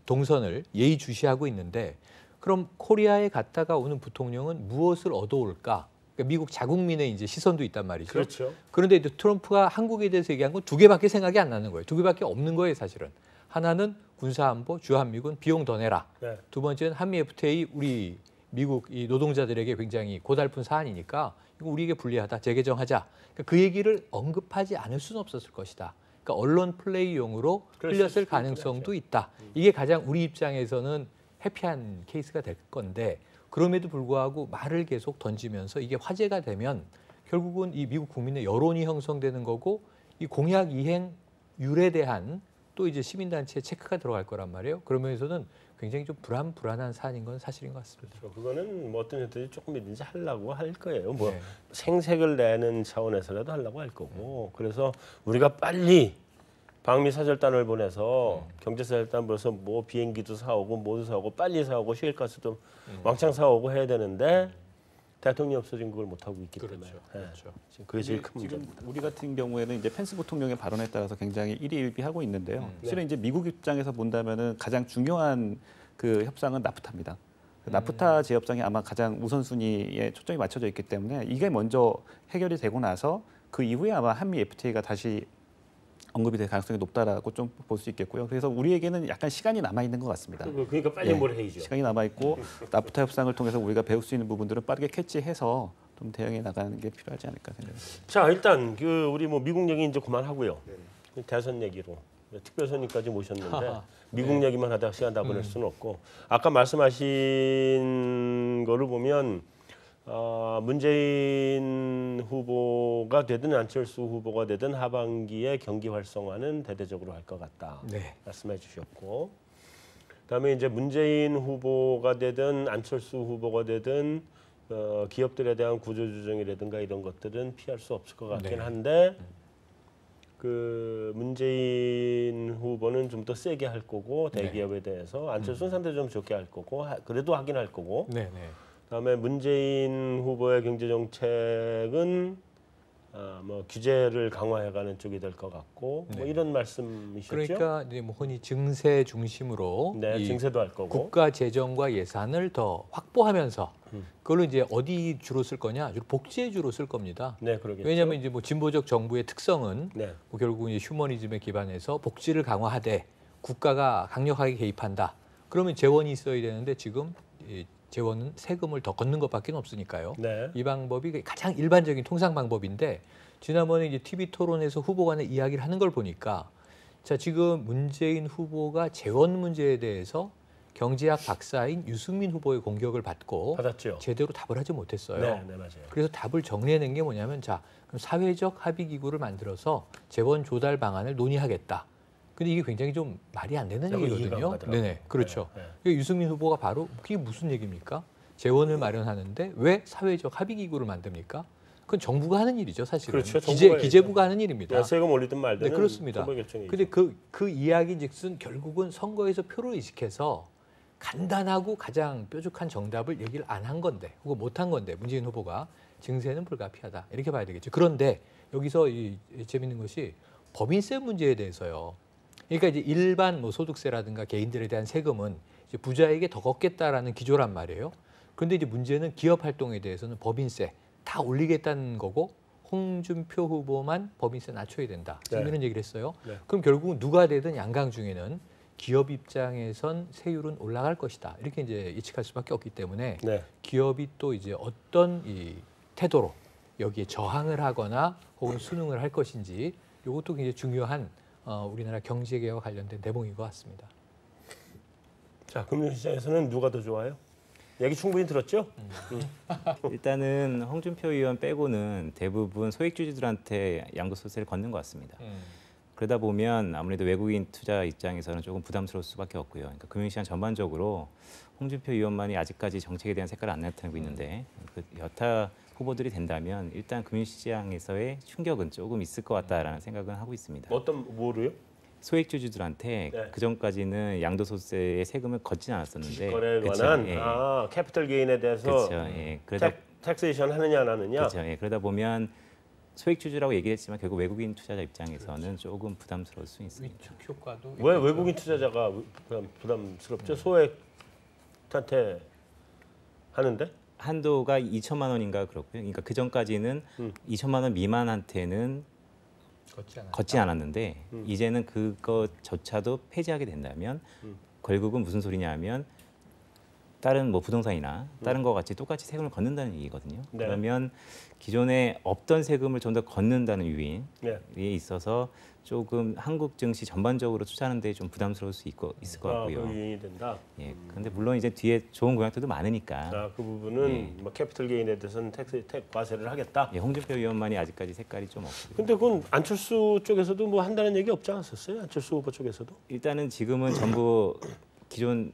S2: 동선을 예의주시하고 있는데 그럼 코리아에 갔다가 오는 부통령은 무엇을 얻어올까? 그러니까 미국 자국민의 이제 시선도 있단 말이죠.
S1: 그렇죠.
S2: 그런데 이제 트럼프가 한국에 대해서 얘기한 건 두 개밖에 생각이 안 나는 거예요. 두 개밖에 없는 거예요, 사실은. 하나는 군사안보, 주한미군 비용 더 내라.
S1: 네.
S2: 두 번째는 한미 FTA 우리 미국 이 노동자들에게 굉장히 고달픈 사안이니까 이거 우리에게 불리하다. 재개정하자. 그러니까 그 얘기를 언급하지 않을 수는 없었을 것이다. 그러니까 언론 플레이용으로 흘렸을 가능성도 있다. 이게 가장 우리 입장에서는 해피한 케이스가 될 건데 그럼에도 불구하고 말을 계속 던지면서 이게 화제가 되면 결국은 이 미국 국민의 여론이 형성되는 거고 이 공약 이행률에 대한 또 이제 시민단체의 체크가 들어갈 거란 말이에요. 그러면서는 굉장히 좀 불안한 사안인 건 사실인 것 같습니다.
S1: 그거는 뭐 어떤 형태로 조금이든지 하려고 할 거예요. 뭐
S2: 네.
S1: 생색을 내는 차원에서라도 하려고 할 거고. 그래서 우리가 빨리 방미 사절단을 보내서 경제 사절단 보내서 뭐 비행기도 사오고 뭐도 사오고 빨리 사오고 셰일가스도 왕창 사오고 해야 되는데 대통령이 없어진 그걸 못 하고 있기 때문에.
S2: 그렇죠.
S1: 지금 그게 제일 큰
S3: 지금
S1: 문제입니다.
S3: 우리 같은 경우에는 이제 펜스 부통령의 발언에 따라서 굉장히 일희일비하고 있는데요. 실은 이제 미국 입장에서 본다면은 가장 중요한 그 협상은 나프타입니다. 나프타 재협상이 아마 가장 우선순위에 초점이 맞춰져 있기 때문에 이게 먼저 해결이 되고 나서 그 이후에 아마 한미 FTA가 다시 언급이 될 가능성이 높다라고 좀 볼 수 있겠고요. 그래서 우리에게는 약간 시간이 남아 있는 것 같습니다.
S1: 그러니까 빨리 뭘 해야죠.
S3: 시간이 남아 있고 나프타 협상을 통해서 우리가 배울 수 있는 부분들은 빠르게 캐치해서 좀 대응해 나가는 게 필요하지 않을까 생각합니다.
S1: 자 일단 그 우리 뭐 미국 얘기 이제 그만하고요. 대선 얘기로 특별 손님까지 모셨는데 미국 얘기만 하다가 시간 다 보낼 수는 없고 아까 말씀하신 거를 보면 문재인 후보가 되든 안철수 후보가 되든 하반기에 경기 활성화는 대대적으로 할 것 같다.
S2: 네.
S1: 말씀해 주셨고 그다음에 이제 문재인 후보가 되든 안철수 후보가 되든 기업들에 대한 구조조정이라든가 이런 것들은 피할 수 없을 것 같긴
S2: 네.
S1: 한데 그 문재인 후보는 좀 더 세게 할 거고 대기업에 대해서 안철수는 상대적으로 좀 좋게 할 거고 그래도 하긴 할 거고
S2: 네.
S1: 그다음에 문재인 후보의 경제 정책은 뭐 규제를 강화해가는 쪽이 될 것 같고 뭐 이런 말씀이셨죠?
S2: 그러니까 이제 뭐 흔히 증세 중심으로
S1: 네,
S2: 이
S1: 증세도 할 거고
S2: 국가 재정과 예산을 더 확보하면서 그걸로 이제 어디 주로 쓸 거냐? 주로 복지에 주로 쓸 겁니다.
S1: 네, 그러겠죠.
S2: 왜냐하면 이제 뭐 진보적 정부의 특성은
S1: 네,
S2: 뭐 결국 이제 휴머니즘에 기반해서 복지를 강화하되 국가가 강력하게 개입한다. 그러면 재원이 있어야 되는데 지금 이 재원은 세금을 더 걷는 것밖에 없으니까요.
S1: 네,
S2: 이 방법이 가장 일반적인 통상 방법인데 지난번에 이제 TV 토론에서 후보 간의 이야기를 하는 걸 보니까 자, 지금 문재인 후보가 재원 문제에 대해서 경제학 박사인 유승민 후보의 공격을 받고
S1: 받았죠.
S2: 제대로 답을 하지 못했어요.
S1: 네, 네 맞아요.
S2: 그래서 답을 정리해낸 게 뭐냐면 자, 그럼 사회적 합의 기구를 만들어서 재원 조달 방안을 논의하겠다. 근데 이게 굉장히 좀 말이 안 되는
S1: 이해가 안
S2: 얘기거든요.
S1: 가더라고요.
S2: 네네, 그렇죠.
S1: 네, 네.
S2: 그러니까 유승민 후보가 바로 그게 무슨 얘기입니까? 재원을 마련하는데 왜 사회적 합의 기구를 만듭니까? 그건 정부가 하는 일이죠, 사실은.
S1: 그렇죠, 정부가
S2: 기재부가 하는 일입니다.
S1: 네, 세금 올리든 말든
S2: 네, 그렇습니다.
S1: 정부 결정이죠.
S2: 근데 그 이야기즉슨 결국은 선거에서 표를 이식해서 간단하고 가장 뾰족한 정답을 얘기를 안 한 건데, 혹은 못 한 건데 문재인 후보가 증세는 불가피하다 이렇게 봐야 되겠죠. 그런데 여기서 이 재밌는 것이 법인세 문제에 대해서요. 그러니까 이제 일반 뭐 소득세라든가 개인들에 대한 세금은 이제 부자에게 더 걷겠다라는 기조란 말이에요. 그런데 이제 문제는 기업 활동에 대해서는 법인세 다 올리겠다는 거고 홍준표 후보만 법인세 낮춰야 된다. 지금
S1: 네.
S2: 이런 얘기를 했어요.
S1: 네.
S2: 그럼 결국은 누가 되든 양강 중에는 기업 입장에선 세율은 올라갈 것이다. 이렇게 이제 예측할 수밖에 없기 때문에
S1: 네.
S2: 기업이 또 이제 어떤 이 태도로 여기에 저항을 하거나 혹은 순응을 할 것인지 이것도 굉장히 중요한 우리나라 경제계와 관련된 대목인 것 같습니다.
S1: 자, 금융시장에서는 누가 더 좋아요? 얘기 충분히 들었죠?
S4: 일단은 홍준표 의원 빼고는 대부분 소액주주들한테 양도소득세를 걷는 것 같습니다. 그러다 보면 아무래도 외국인 투자 입장에서는 조금 부담스러울 수밖에 없고요. 그러니까 금융시장 전반적으로 홍준표 의원만이 아직까지 정책에 대한 색깔을 안 나타내고 있는데 그 여타 후보들이 된다면 일단 금융시장에서의 충격은 조금 있을 것 같다라는 생각은 하고 있습니다.
S1: 뭐로요?
S4: 소액주주들한테
S1: 네.
S4: 그 전까지는 양도소득세의 세금을 걷진 않았었는데
S1: 거래에
S4: 그쵸,
S1: 관한
S4: 예.
S1: 캐피털 게인에 대해서
S4: 그렇죠. 예. 그러다
S1: 텍세이션 하느냐 안 하느냐.
S4: 그렇죠. 예. 그러다 보면 소액주주라고 얘기했지만 결국 외국인 투자자 입장에서는 조금 부담스러울 수 있습니다.
S2: 위축 효과도
S1: 왜 외국인 투자자가 부담스럽죠? 소액한테 하는데?
S4: 한도가 2천만 원인가 그렇고요. 그러니까 그 전까지는 2천만 원 미만한테는 걷지 않았는데 이제는 그것조차도 폐지하게 된다면 결국은 무슨 소리냐면 다른 뭐 부동산이나 다른 거 같이 똑같이 세금을 걷는다는 얘기거든요.
S1: 네.
S4: 그러면 기존에 없던 세금을 좀 더 걷는다는 유인에
S1: 네.
S4: 있어서 조금 한국 증시 전반적으로 투자하는 데 좀 부담스러울 수 있을 것 같고요.
S1: 그 유인이 된다.
S4: 예. 그런데 물론 이제 뒤에 좋은 공약들도 많으니까
S1: 그 부분은
S4: 예.
S1: 뭐 캐피털 게인에 대해서는 과세를 하겠다.
S4: 예, 홍준표 의원만이 아직까지 색깔이 좀 없고요.
S1: 근데 그건 안철수 쪽에서도 뭐 한다는 얘기 없지 않았었어요? 안철수 후보 쪽에서도?
S4: 일단은 지금은 전부 기존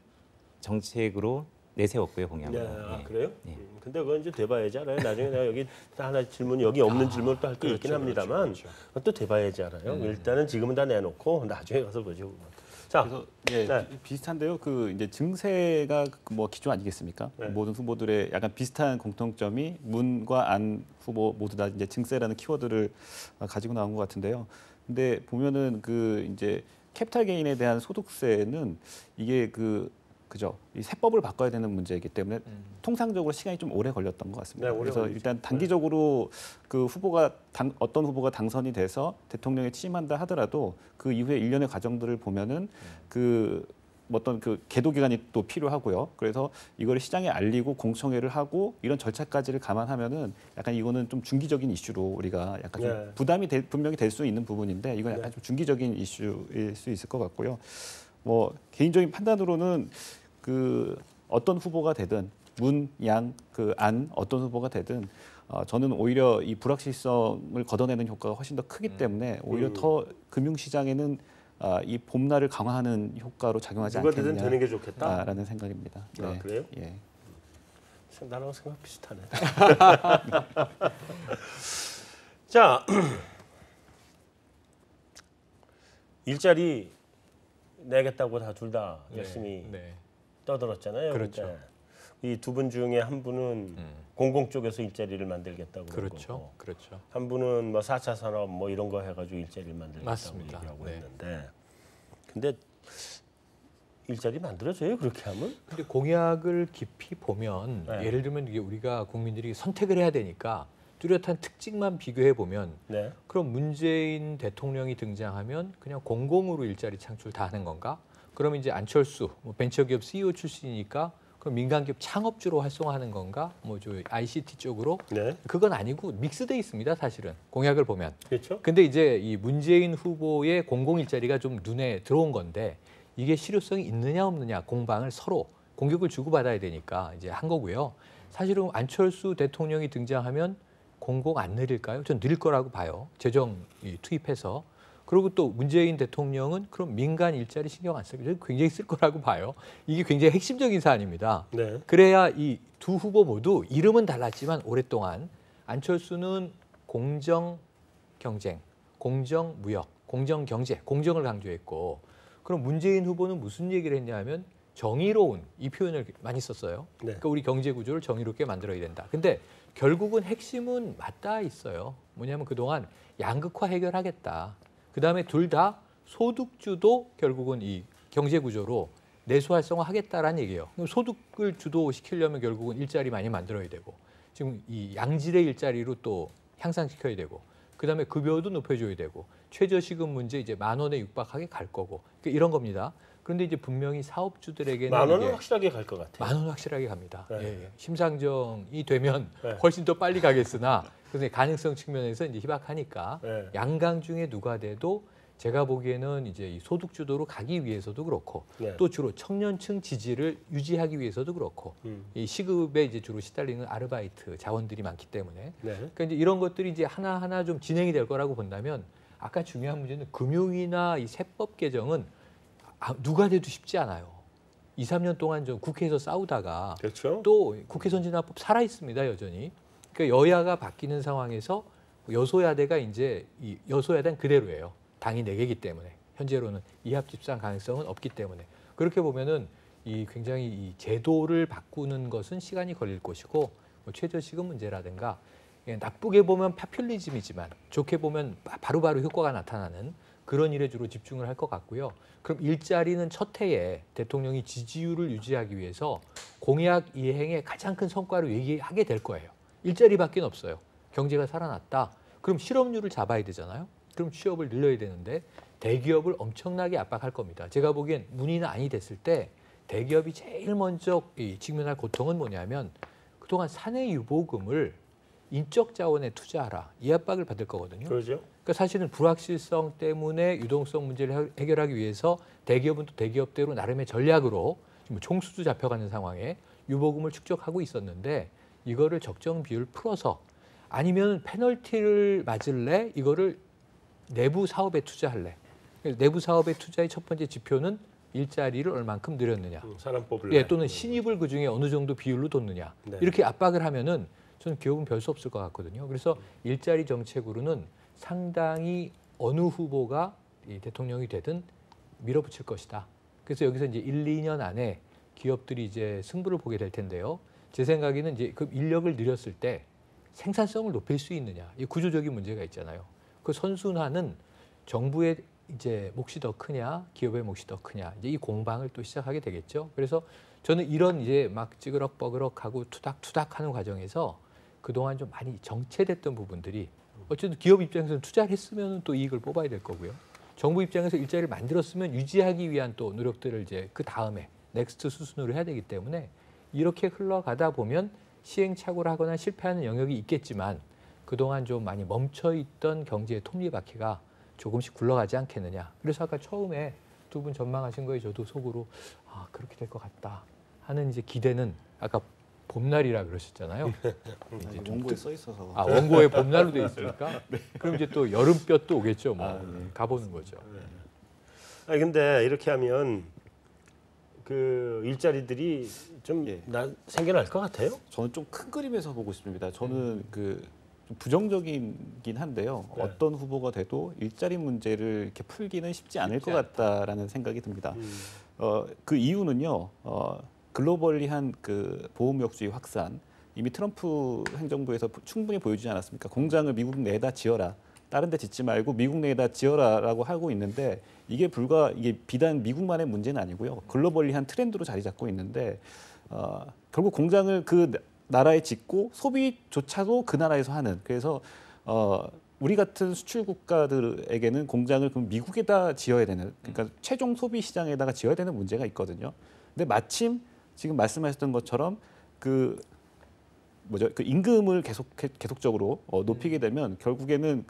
S4: 정책으로 내세웠고요, 공약을.
S1: 네, 그래요?
S4: 예.
S1: 근데 그건 이제 돼봐야지 알아요. 나중에 내가 여기 하나 질문이 여기 없는 질문을 또 할 게 있긴 합니다만 그건 또 돼봐야지 알아요. 일단은 지금은 다 내놓고 나중에 가서 보죠. 자,
S3: 그래서 예,
S1: 네.
S3: 비슷한데요. 그 이제 증세가 뭐 기조 아니겠습니까?
S1: 네.
S3: 모든 후보들의 약간 비슷한 공통점이 문과 안 후보 모두 다 이제 증세라는 키워드를 가지고 나온 것 같은데요. 근데 보면은 그 이제 캐피탈 게인에 대한 소득세는 이게 그죠. 이 세법을 바꿔야 되는 문제이기 때문에 통상적으로 시간이 좀 오래 걸렸던 것 같습니다.
S1: 네, 오래
S3: 그래서
S1: 걸리죠.
S3: 일단 단기적으로 그 어떤 후보가 당선이 돼서 대통령에 취임한다 하더라도 그 이후에 일련의 과정들을 보면은 그 어떤 그 계도 기간이 또 필요하고요. 그래서 이걸 시장에 알리고 공청회를 하고 이런 절차까지를 감안하면은 약간 이거는 좀 중기적인 이슈로 우리가 약간 좀
S1: 네.
S3: 부담이 분명히 될 수 있는 부분인데 이건 약간
S1: 네.
S3: 좀 중기적인 이슈일 수 있을 것 같고요. 뭐 개인적인 판단으로는 그 어떤 후보가 되든 문, 양, 그 안 어떤 후보가 되든 저는 오히려 이 불확실성을 걷어내는 효과가 훨씬 더 크기 때문에 오히려 더 금융시장에는 이 봄날을 강화하는 효과로 작용하지
S1: 누가 되든 되는 게
S3: 않겠느냐라는
S1: 좋겠다.
S3: 생각입니다.
S1: 아, 그래요?
S3: 예.
S1: 나랑 생각 비슷하네. 자, 일자리 내겠다고 다 둘 다 열심히
S2: 네.
S1: 떠들었잖아요.
S2: 그렇죠.
S1: 이 두 분 중에 한 분은 공공 쪽에서 일자리를 만들겠다고 그런
S2: 그렇죠.
S1: 거고,
S2: 그렇죠.
S1: 한 분은 뭐 4차 산업 뭐 이런 거 해가지고 일자리를 만들겠다고
S2: 맞습니다.
S1: 얘기하고
S2: 네.
S1: 있는데, 근데 일자리 만들어져요 그렇게 하면?
S2: 근데 공약을 깊이 보면
S1: 네.
S2: 예를 들면 이게 우리가 국민들이 선택을 해야 되니까 뚜렷한 특징만 비교해 보면
S1: 네.
S2: 그럼 문재인 대통령이 등장하면 그냥 공공으로 일자리 창출 다 하는 건가? 그러면 이제 안철수 뭐 벤처기업 CEO 출신이니까 그럼 민간기업 창업주로 활성화하는 건가? 뭐 저 ICT 쪽으로?
S1: 네.
S2: 그건 아니고 믹스돼 있습니다. 사실은 공약을 보면.
S1: 그렇죠.
S2: 근데 이제 이 문재인 후보의 공공 일자리가 좀 눈에 들어온 건데 이게 실효성이 있느냐 없느냐 공방을 서로 공격을 주고받아야 되니까 이제 한 거고요. 사실은 안철수 대통령이 등장하면 공공 안 느릴까요? 전 느릴 거라고 봐요. 재정 투입해서. 그리고 또 문재인 대통령은 그럼 민간 일자리 신경 안 쓰고 굉장히 쓸 거라고 봐요. 이게 굉장히 핵심적인 사안입니다.
S1: 네.
S2: 그래야 이 두 후보 모두 이름은 달랐지만 오랫동안 안철수는 공정 경쟁, 공정 무역, 공정 경제, 공정을 강조했고 그럼 문재인 후보는 무슨 얘기를 했냐면 정의로운 이 표현을 많이 썼어요.
S1: 네.
S2: 그러니까 우리 경제 구조를 정의롭게 만들어야 된다. 근데 결국은 핵심은 맞닿아 있어요. 뭐냐면 그동안 양극화 해결하겠다. 그다음에 둘 다 소득주도 결국은 이 경제 구조로 내수 활성화하겠다라는 얘기예요. 그럼 소득을 주도시키려면 결국은 일자리 많이 만들어야 되고 지금 이 양질의 일자리로 또 향상시켜야 되고 그다음에 급여도 높여줘야 되고 최저시급 문제 이제 10,000원에 육박하게 갈 거고 그러니까 이런 겁니다. 그런데 이제 분명히 사업주들에게는
S1: 10,000원은
S2: 이게
S1: 확실하게 갈 것 같아요.
S2: 10,000원 확실하게 갑니다.
S1: 네.
S2: 예. 심상정이 되면
S1: 네.
S2: 훨씬 더 빨리 가겠으나 그래서 가능성 측면에서 이제 희박하니까
S1: 네.
S2: 양강 중에 누가 돼도 제가 보기에는 이제 이 소득 주도로 가기 위해서도 그렇고
S1: 네.
S2: 또 주로 청년층 지지를 유지하기 위해서도 그렇고 이 시급에 이제 주로 시달리는 아르바이트 자원들이 많기 때문에
S1: 네.
S2: 그러니까 이제 이런 것들이 이제 하나하나 좀 진행이 될 거라고 본다면 아까 중요한 문제는 금융이나 이 세법 개정은 누가 돼도 쉽지 않아요. 2, 3년 동안 좀 국회에서 싸우다가
S1: 그렇죠.
S2: 또 국회 선진화법 살아 있습니다 여전히. 그러니까 여야가 바뀌는 상황에서 여소야대가 이제 이 여소야대는 그대로예요. 당이 4개이기 때문에 현재로는 이합 집산 가능성은 없기 때문에 그렇게 보면은 이 굉장히 이 제도를 바꾸는 것은 시간이 걸릴 것이고 뭐 최저시급 문제라든가 나쁘게 보면 파퓰리즘이지만 좋게 보면 바로바로 효과가 나타나는 그런 일에 주로 집중을 할 것 같고요. 그럼 일자리는 첫 해에 대통령이 지지율을 유지하기 위해서 공약 이행의 가장 큰 성과를 얘기하게 될 거예요. 일자리밖에 없어요. 경제가 살아났다. 그럼 실업률을 잡아야 되잖아요. 그럼 취업을 늘려야 되는데 대기업을 엄청나게 압박할 겁니다. 제가 보기엔 문의는 아니 됐을 때 대기업이 제일 먼저 직면할 고통은 뭐냐면 그동안 사내 유보금을 인적 자원에 투자하라 이 압박을 받을 거거든요.
S1: 그렇죠.
S2: 그러니까 사실은 불확실성 때문에 유동성 문제를 해결하기 위해서 대기업은 또 대기업대로 나름의 전략으로 지금 총수도 잡혀가는 상황에 유보금을 축적하고 있었는데 이거를 적정 비율 풀어서 아니면 페널티를 맞을래 이거를 내부 사업에 투자할래. 내부 사업에 투자의 첫 번째 지표는 일자리를 얼만큼 늘렸느냐.
S1: 사람 뽑을래.
S2: 예, 또는 신입을 그중에 어느 정도 비율로 뒀느냐.
S1: 네.
S2: 이렇게 압박을 하면은 저는 기업은 별 수 없을 것 같거든요. 그래서 일자리 정책으로는 상당히 어느 후보가 이 대통령이 되든 밀어붙일 것이다. 그래서 여기서 이제 1, 2년 안에 기업들이 이제 승부를 보게 될 텐데요. 제 생각에는 이제 그 인력을 늘렸을 때 생산성을 높일 수 있느냐. 이 구조적인 문제가 있잖아요. 그 선순환은 정부의 이제 몫이 더 크냐, 기업의 몫이 더 크냐. 이제 이 공방을 또 시작하게 되겠죠. 그래서 저는 이런 이제 막 찌그럭버그럭하고 투닥투닥하는 과정에서 그동안 좀 많이 정체됐던 부분들이 어쨌든 기업 입장에서는 투자를 했으면 또 이익을 뽑아야 될 거고요. 정부 입장에서 일자리를 만들었으면 유지하기 위한 또 노력들을 이제 그 다음에 넥스트 수순으로 해야 되기 때문에 이렇게 흘러가다 보면 시행착오를 하거나 실패하는 영역이 있겠지만 그동안 좀 많이 멈춰있던 경제의 톱니바퀴가 조금씩 굴러가지 않겠느냐. 그래서 아까 처음에 두 분 전망하신 거에 저도 속으로 그렇게 될 것 같다 하는 이제 기대는 아까 봄날이라 그러셨잖아요. 이제 좀
S3: 원고에 써 있어서.
S2: 원고에 봄날로 돼 있으니까 그럼 이제 또 여름볕 도 오겠죠. 뭐
S3: 네.
S2: 가보는 거죠.
S1: 근데 이렇게 하면 그 일자리들이 좀
S3: 예.
S1: 생겨날 것 같아요.
S3: 저는 좀 큰 그림에서 보고 싶습니다. 저는 좀 부정적이긴 한데요.
S1: 네.
S3: 어떤 후보가 돼도 일자리 문제를 이렇게 풀기는 쉽지 않을 것 같다라는 생각이 듭니다. 그 이유는요. 글로벌리한 그 보호무역주의 확산 이미 트럼프 행정부에서 충분히 보여주지 않았습니까? 공장을 미국 내에다 지어라. 다른 데 짓지 말고 미국 내에다 지어라라고 하고 있는데 이게 비단 미국만의 문제는 아니고요. 글로벌리한 트렌드로 자리 잡고 있는데 결국 공장을 그 나라에 짓고 소비조차도 그 나라에서 하는 그래서 우리 같은 수출 국가들에게는 공장을 그럼 미국에다 지어야 되는 그러니까 최종 소비 시장에다가 지어야 되는 문제가 있거든요. 근데 마침 지금 말씀하셨던 것처럼 그 임금을 계속적으로 높이게 되면 결국에는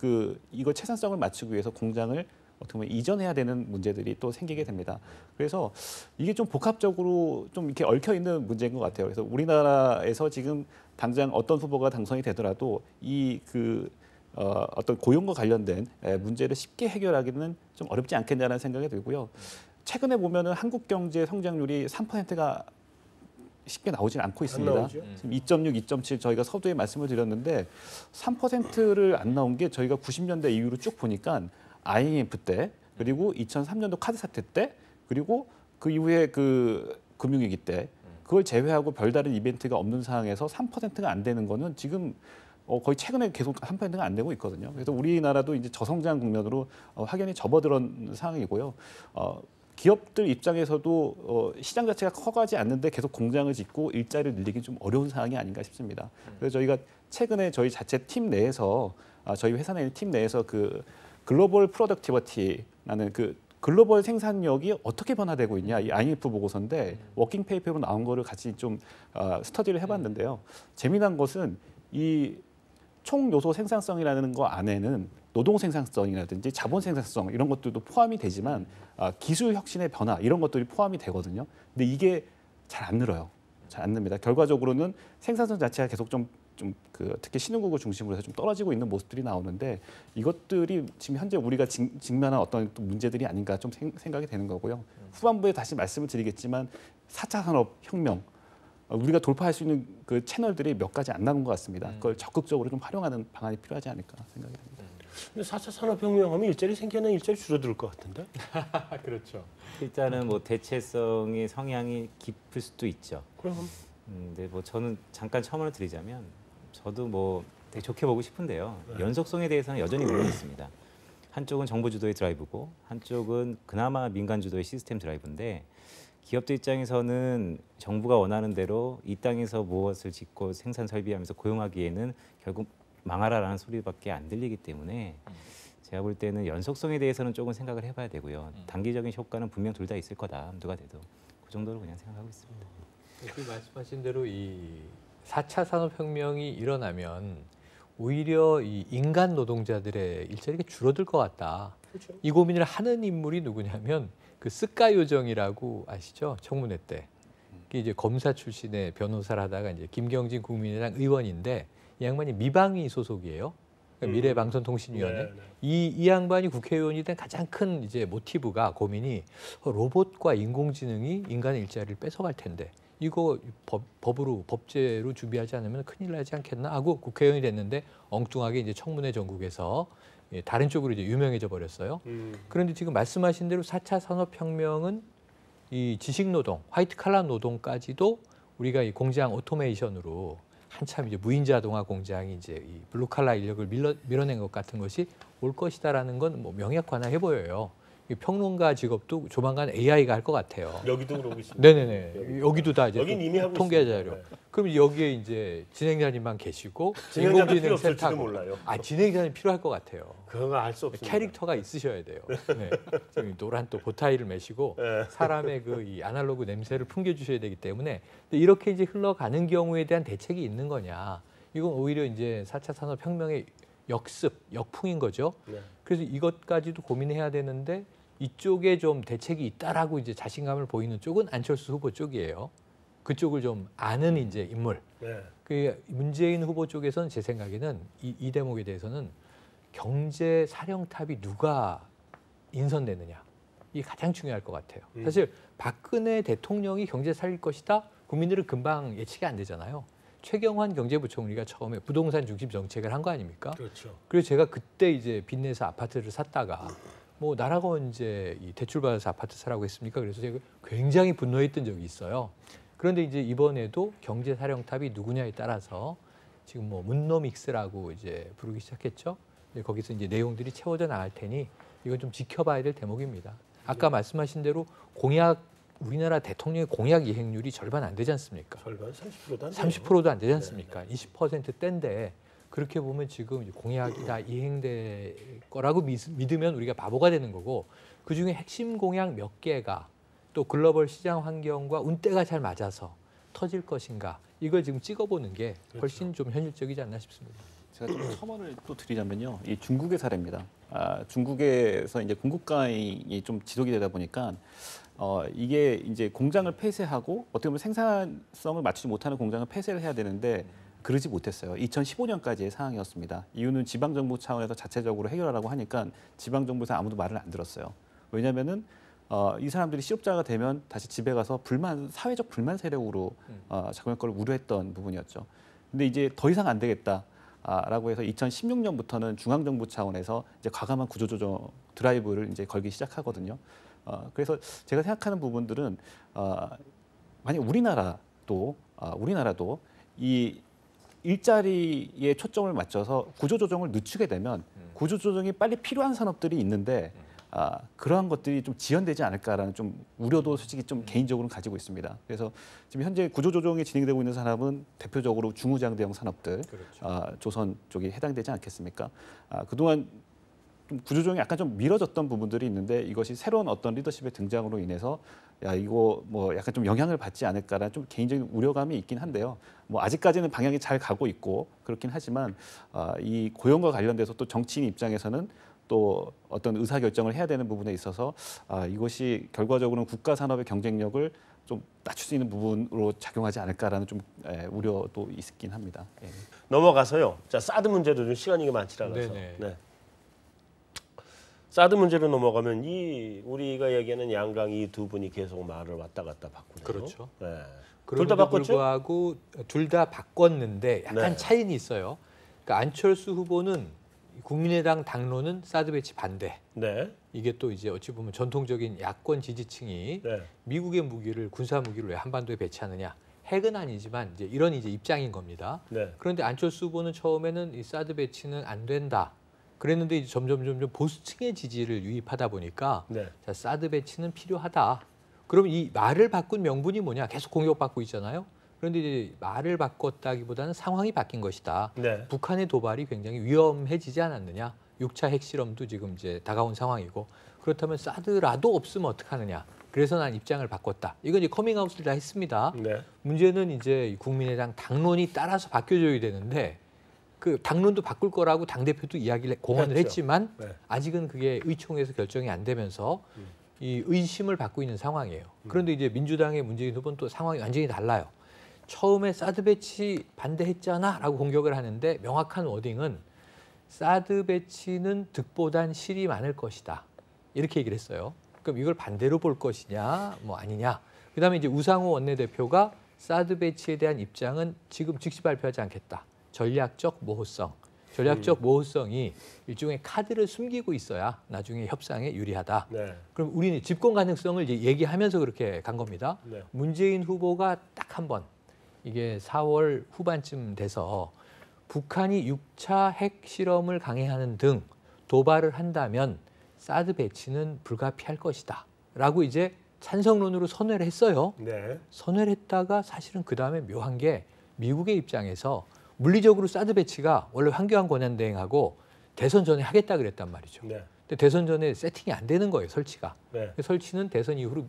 S3: 이거 채산성을 맞추기 위해서 공장을 어떻게 보면 이전해야 되는 문제들이 또 생기게 됩니다. 그래서 이게 좀 복합적으로 좀 이렇게 얽혀 있는 문제인 것 같아요. 그래서 우리나라에서 지금 당장 어떤 후보가 당선이 되더라도 어떤 고용과 관련된 문제를 쉽게 해결하기는 좀 어렵지 않겠냐는 생각이 들고요. 최근에 보면은 한국 경제 성장률이 3%가 쉽게 나오진 않고 있습니다. 지금 2.6, 2.7 저희가 서두에 말씀을 드렸는데 3%를 안 나온 게 저희가 90년대 이후로 쭉 보니까 IMF 때 그리고 2003년도 카드 사태 때 그리고 그 이후에 금융위기 때 그걸 제외하고 별다른 이벤트가 없는 상황에서 3%가 안 되는 거는 지금 거의 최근에 계속 3%가 안 되고 있거든요. 그래서 우리나라도 이제 저성장 국면으로 확연히 접어들은 상황이고요. 기업들 입장에서도 시장 자체가 커가지 않는데 계속 공장을 짓고 일자리를 늘리기 좀 어려운 상황이 아닌가 싶습니다. 그래서 저희가 최근에 저희 자체 팀 내에서 저희 회사 내 팀 내에서 글로벌 프로덕티비티라는 글로벌 생산력이 어떻게 변화되고 있냐 이 IMF 보고서인데 워킹 페이퍼로 나온 거를 같이 좀 스터디를 해봤는데요. 재미난 것은 이 총 요소 생산성이라는 거 안에는 노동 생산성이라든지 자본 생산성 이런 것들도 포함이 되지만 기술 혁신의 변화 이런 것들이 포함이 되거든요. 근데 이게 잘 안 늘어요. 잘 안 늡니다. 결과적으로는 생산성 자체가 계속 특히 신흥국을 중심으로 해서 좀 떨어지고 있는 모습들이 나오는데 이것들이 지금 현재 우리가 직면한 어떤 또 문제들이 아닌가 좀 생각이 되는 거고요. 후반부에 다시 말씀을 드리겠지만 4차 산업 혁명 우리가 돌파할 수 있는 그 채널들이 몇 가지 안 나온 것 같습니다. 그걸 적극적으로 좀 활용하는 방안이 필요하지 않을까 생각이 듭니다.
S1: 근데 4차 산업혁명하면 일자리 생기나 일자리 줄어들 것 같은데?
S2: 그렇죠.
S4: 일단은 뭐 대체성의 성향이 깊을 수도 있죠.
S1: 그럼
S4: 근데 뭐 저는 잠깐 첨언을 드리자면 저도 뭐 되게 좋게 보고 싶은데요. 연속성에 대해서는 여전히 의문이 있습니다. 한쪽은 정부 주도의 드라이브고 한쪽은 그나마 민간 주도의 시스템 드라이브인데 기업들 입장에서는 정부가 원하는 대로 이 땅에서 무엇을 짓고 생산 설비하면서 고용하기에는 결국 망하라라는 소리밖에 안 들리기 때문에 제가 볼 때는 연속성에 대해서는 조금 생각을 해봐야 되고요. 단기적인 효과는 분명 둘 다 있을 거다. 누가 돼도 그 정도로 그냥 생각하고 있습니다.
S2: 그 말씀하신 대로 이 4차 산업혁명이 일어나면 오히려 이 인간 노동자들의 일자리가 줄어들 것 같다.
S1: 그렇죠.
S2: 이 고민을 하는 인물이 누구냐면 스까 요정이라고 아시죠? 청문회 때. 이게 이제 검사 출신의 변호사를 하다가 이제 김경진 국민의당 의원인데 이 양반이 미방위 소속이에요. 그러니까 미래방송통신위원회. 이 양반이 국회의원이 된 가장 큰 이제 모티브가 고민이 로봇과 인공지능이 인간의 일자리를 뺏어갈 텐데 이거 법제로 준비하지 않으면 큰일 나지 않겠나 하고 국회의원이 됐는데 엉뚱하게 이제 청문회 전국에서 다른 쪽으로 이제 유명해져 버렸어요. 그런데 지금 말씀하신 대로 4차 산업혁명은 이 지식노동, 화이트 칼라 노동까지도 우리가 이 공장 오토메이션으로 한참 이제 무인자동화 공장이 이제 이 블루 칼라 인력을 밀어낸 것 같은 것이 올 것이다라는 건 뭐 명약관화해 보여요. 이 평론가 직업도 조만간 AI가 할 것 같아요.
S1: 여기도 그러고 있습니다.
S2: 네네네. 여기도 다 이제
S1: 여긴 이미 하고
S2: 통계
S1: 있습니다.
S2: 자료.
S1: 네.
S2: 그럼 여기에 이제 진행자님만 계시고
S1: 진행자도 필요
S2: 인공지능
S1: 없을지도
S2: 센터고.
S1: 몰라요.
S2: 진행자는 필요할 것 같아요.
S1: 그거 알 수 없습니다.
S2: 캐릭터가 있으셔야 돼요. 네. 지금 노란 또 보타이를 매시고
S1: 네.
S2: 사람의 이 아날로그 냄새를 풍겨주셔야 되기 때문에 근데 이렇게 이제 흘러가는 경우에 대한 대책이 있는 거냐? 이건 오히려 이제 4차 산업혁명의 역습, 역풍인 거죠.
S1: 네.
S2: 그래서 이것까지도 고민해야 되는데 이쪽에 좀 대책이 있다라고 이제 자신감을 보이는 쪽은 안철수 후보 쪽이에요. 그쪽을 좀 아는 이제 인물.
S1: 네.
S2: 그 문재인 후보 쪽에서는 제 생각에는 이 대목에 대해서는 경제 사령탑이 누가 인선되느냐 이게 가장 중요할 것 같아요. 사실 박근혜 대통령이 경제 살릴 것이다 국민들은 금방 예측이 안 되잖아요. 최경환 경제부총리가 처음에 부동산 중심 정책을 한 거 아닙니까?
S1: 그렇죠.
S2: 그래서 제가 그때 이제 빚내서 아파트를 샀다가 뭐 나라가 언제 이 대출 받아서 아파트 사라고 했습니까? 그래서 제가 굉장히 분노했던 적이 있어요. 그런데 이제 이번에도 경제 사령탑이 누구냐에 따라서 지금 뭐 문노믹스라고 이제 부르기 시작했죠. 거기서 이제 내용들이 채워져 나갈 테니 이건 좀 지켜봐야 될 대목입니다. 아까 말씀하신 대로 우리나라 대통령의 공약 이행률이 절반 안 되지 않습니까?
S1: 절반 30%도 안 돼요.
S2: 30%도 안 되지 않습니까? 20%대인데 그렇게 보면 지금 공약이 다 이행될 거라고 믿으면 우리가 바보가 되는 거고 그중에 핵심 공약 몇 개가 또 글로벌 시장 환경과 운때가 잘 맞아서 터질 것인가 이걸 지금 찍어보는 게 훨씬 좀 현실적이지 않나 싶습니다.
S3: 제가 좀 첨언을 또 드리자면요, 이 중국의 사례입니다. 중국에서 이제 공급가이 좀 지속이 되다 보니까 이게 이제 공장을 폐쇄하고 어떻게 보면 생산성을 맞추지 못하는 공장을 폐쇄를 해야 되는데 그러지 못했어요. 2015년까지의 상황이었습니다. 이유는 지방정부 차원에서 자체적으로 해결하라고 하니까 지방정부에서 아무도 말을 안 들었어요. 왜냐하면은 이 사람들이 실업자가 되면 다시 집에 가서 사회적 불만 세력으로 작용할 걸 우려했던 부분이었죠. 근데 이제 더 이상 안 되겠다. 라고 해서 2016년부터는 중앙정부 차원에서 이제 과감한 구조조정 드라이브를 이제 걸기 시작하거든요. 그래서 제가 생각하는 부분들은 만약 우리나라도 이 일자리에 초점을 맞춰서 구조조정을 늦추게 되면 구조조정이 빨리 필요한 산업들이 있는데 그러한 것들이 좀 지연되지 않을까라는 좀 우려도 솔직히 좀 개인적으로는 가지고 있습니다. 그래서 지금 현재 구조조정이 진행되고 있는 산업은 대표적으로 중후장대형 산업들,
S2: 그렇죠.
S3: 조선 쪽이 해당되지 않겠습니까? 그동안 좀 구조조정이 약간 좀 미뤄졌던 부분들이 있는데 이것이 새로운 어떤 리더십의 등장으로 인해서 이거 뭐 약간 좀 영향을 받지 않을까라는 좀 개인적인 우려감이 있긴 한데요. 뭐 아직까지는 방향이 잘 가고 있고 그렇긴 하지만 이 고용과 관련돼서 또 정치인 입장에서는 또 어떤 의사결정을 해야 되는 부분에 있어서 이것이 결과적으로는 국가 산업의 경쟁력을 좀 낮출 수 있는 부분으로 작용하지 않을까라는 좀 우려도 있긴 합니다. 예.
S1: 넘어가서요. 자, 사드 문제도 좀 시간이 많지 않아서. 네. 사드 문제로 넘어가면 우리가 얘기하는 양강 이 두 분이 계속 말을 왔다 갔다 바꾸네요.
S2: 그렇죠.
S1: 네.
S2: 둘
S1: 다 바꿨죠?
S2: 불구하고 둘 다 바꿨는데 약간
S1: 네.
S2: 차이는 있어요. 그러니까 안철수 후보는 국민의당 당론은 사드 배치 반대.
S1: 네.
S2: 이게 또 이제 어찌 보면 전통적인 야권 지지층이
S1: 네.
S2: 미국의 군사 무기를 왜 한반도에 배치하느냐. 핵은 아니지만 이제 이런 이제 입장인 겁니다.
S1: 네.
S2: 그런데 안철수 후보는 처음에는 이 사드 배치는 안 된다. 그랬는데 이제 점점 보수층의 지지를 유입하다 보니까
S1: 네.
S2: 자, 사드 배치는 필요하다. 그럼 이 말을 바꾼 명분이 뭐냐? 계속 공격받고 있잖아요. 그런데 이제 말을 바꿨다기보다는 상황이 바뀐 것이다.
S1: 네.
S2: 북한의 도발이 굉장히 위험해지지 않았느냐. 6차 핵실험도 지금 이제 다가온 상황이고 그렇다면 사드라도 없으면 어떡하느냐. 그래서 난 입장을 바꿨다. 이건 이제 커밍아웃을 다 했습니다.
S1: 네.
S2: 문제는 이제 국민의당 당론이 따라서 바뀌어줘야 되는데 그 당론도 바꿀 거라고 당대표도 이야기를 공언을
S1: 그렇죠.
S2: 했지만
S1: 네.
S2: 아직은 그게 의총에서 결정이 안 되면서 이 의심을 받고 있는 상황이에요. 그런데 이제 민주당의 문재인 후보는 또 상황이 완전히 달라요. 처음에 사드 배치 반대했잖아라고 공격을 하는데 명확한 워딩은 사드 배치는 득보단 실이 많을 것이다. 이렇게 얘기를 했어요. 그럼 이걸 반대로 볼 것이냐, 뭐 아니냐. 그다음에 이제 우상호 원내대표가 사드 배치에 대한 입장은 지금 즉시 발표하지 않겠다. 전략적 모호성. 전략적 모호성이 일종의 카드를 숨기고 있어야 나중에 협상에 유리하다.
S1: 네.
S2: 그럼 우리는 집권 가능성을 이제 얘기하면서 그렇게 간 겁니다.
S1: 네.
S2: 문재인 후보가 딱 한 번 이게 4월 후반쯤 돼서 북한이 6차 핵 실험을 강행하는 등 도발을 한다면 사드 배치는 불가피할 것이다. 라고 이제 찬성론으로 선회를 했어요.
S1: 네.
S2: 선회를 했다가 사실은 그다음에 묘한 게 미국의 입장에서 물리적으로 사드 배치가 원래 황교안 권한대행하고 대선 전에 하겠다 그랬단 말이죠.
S1: 네.
S2: 근데 대선 전에 세팅이 안 되는 거예요, 설치가.
S1: 네.
S2: 설치는 대선 이후로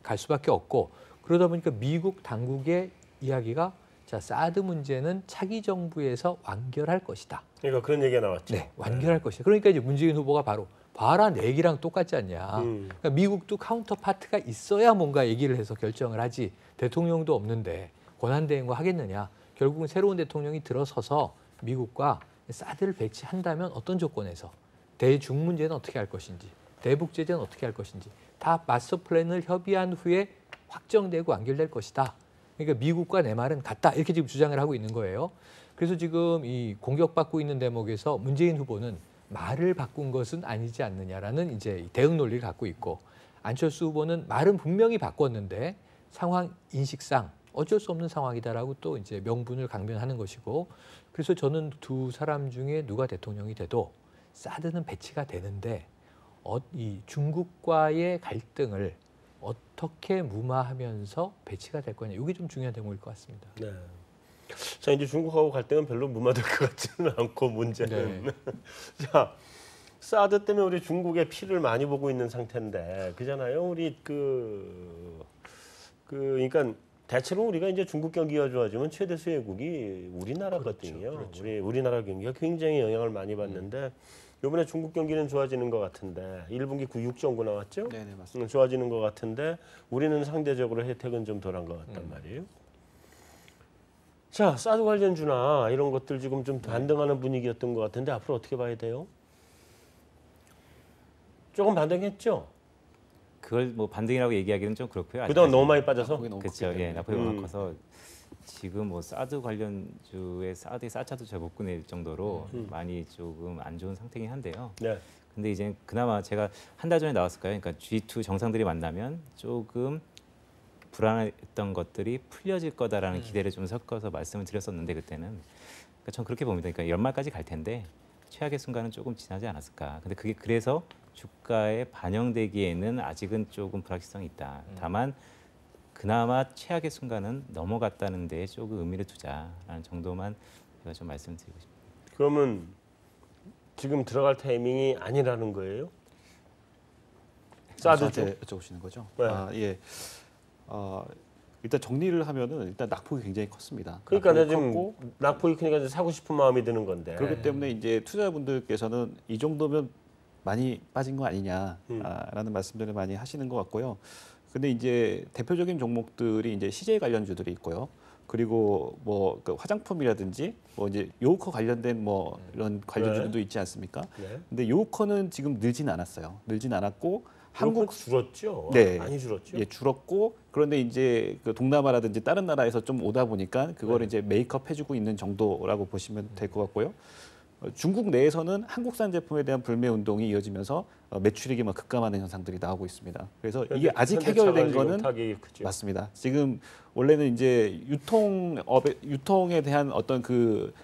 S2: 갈 수밖에 없고 그러다 보니까 미국 당국의 이야기가 자, 사드 문제는 차기 정부에서 완결할 것이다.
S1: 그러니까 그런 얘기가 나왔죠.
S2: 네, 완결할 것이다. 그러니까 이제 문재인 후보가 바로 봐라 내 얘기랑 똑같지 않냐. 그러니까 미국도 카운터 파트가 있어야 뭔가 얘기를 해서 결정을 하지 대통령도 없는데 권한대행과 하겠느냐. 결국은 새로운 대통령이 들어서서 미국과 사드를 배치한다면 어떤 조건에서 대중 문제는 어떻게 할 것인지 대북 제재는 어떻게 할 것인지 다 마스터 플랜을 협의한 후에 확정되고 완결될 것이다. 그러니까 미국과 내 말은 같다. 이렇게 지금 주장을 하고 있는 거예요. 그래서 지금 이 공격받고 있는 대목에서 문재인 후보는 말을 바꾼 것은 아니지 않느냐라는 이제 대응 논리를 갖고 있고 안철수 후보는 말은 분명히 바꿨는데 상황 인식상 어쩔 수 없는 상황이다라고 또 이제 명분을 강변하는 것이고 그래서 저는 두 사람 중에 누가 대통령이 돼도 사드는 배치가 되는데 이 중국과의 갈등을 어떻게 무마하면서 배치가 될 거냐 이게 좀 중요한 대목일 것 같습니다.
S1: 네. 자 이제 중국하고 갈등은 별로 무마될 것 같지는 않고 문제는
S2: 네.
S1: 자 사드 때문에 우리 중국의 피를 많이 보고 있는 상태인데 그잖아요. 우리 그러니까 대체로 우리가 이제 중국 경기가 좋아지면 최대 수혜국이 우리나라거든요.
S2: 그렇죠.
S1: 우리나라 경기가 굉장히 영향을 많이 받는데 이번에 중국 경기는 좋아지는 것 같은데 1분기 96.9 나왔죠?
S3: 네네 맞습니다.
S1: 좋아지는 것 같은데 우리는 상대적으로 혜택은 좀 덜한 것 같단 말이에요. 자, 사드 관련주나 이런 것들 지금 좀 반등하는 분위기였던 것 같은데 앞으로 어떻게 봐야 돼요? 조금 반등했죠?
S4: 그걸 뭐 반등이라고 얘기하기는 좀 그렇고요.
S1: 그동안 너무 많이 빠져서
S3: 거기 너무
S4: 그렇죠.
S3: 컸기
S4: 예,
S3: 때문에.
S4: 낙폭이 워낙 커서 지금 뭐 사드 관련주의 사드의 싸차도 잘 못 꺼낼 정도로 많이 조금 안 좋은 상태긴 한데요.
S1: 네.
S4: 근데 이제 그나마 제가 한 달 전에 나왔을까요? 그러니까 G2 정상들이 만나면 조금 불안했던 것들이 풀려질 거다라는 기대를 좀 섞어서 말씀을 드렸었는데 그때는 그러니까 전 그렇게 봅니다. 그러니까 연말까지 갈 텐데 최악의 순간은 조금 지나지 않았을까. 근데 그게 그래서 주가에 반영되기에는 아직은 조금 불확실성이 있다. 다만 그나마 최악의 순간은 넘어갔다는 데 조금 의미를 두자라는 정도만 제가 좀 말씀드리고 싶습니다.
S1: 그러면 지금 들어갈 타이밍이 아니라는 거예요? 사드 쪽.
S3: 저한테 여쭤보시는 거죠?
S1: 네.
S3: 예. 일단 정리를 하면은 일단 낙폭이 굉장히 컸습니다.
S1: 그러니까 내가
S3: 낙폭이
S1: 지금
S3: 컸고,
S1: 낙폭이 크니까 이제 사고 싶은 마음이 드는 건데.
S3: 그렇기 때문에 이제 투자분들께서는 이 정도면 많이 빠진 거 아니냐라는 말씀들을 많이 하시는 것 같고요. 근데 이제 대표적인 종목들이 이제 CJ 관련주들이 있고요. 그리고 뭐 그 화장품이라든지 뭐 이제 요우커 관련된 뭐 이런 관련주들도 있지 않습니까?
S1: 네.
S3: 근데 요우커는 지금 늘진 않았어요. 늘진 않았고
S1: 한국 줄었죠.
S3: 네.
S1: 많이 줄었죠.
S3: 예, 줄었고 그런데 이제 그 동남아라든지 다른 나라에서 좀 오다 보니까 그거를 이제 메이크업 해주고 있는 정도라고 보시면 될 것 같고요. 중국 내에서는 한국산 제품에 대한 불매 운동이 이어지면서 매출액이 막 급감하는 현상들이 나오고 있습니다. 그래서 이게 아직 해결된 거는
S1: 타격이 크죠.
S3: 맞습니다. 지금 원래는 이제 유통에 대한 어떤 그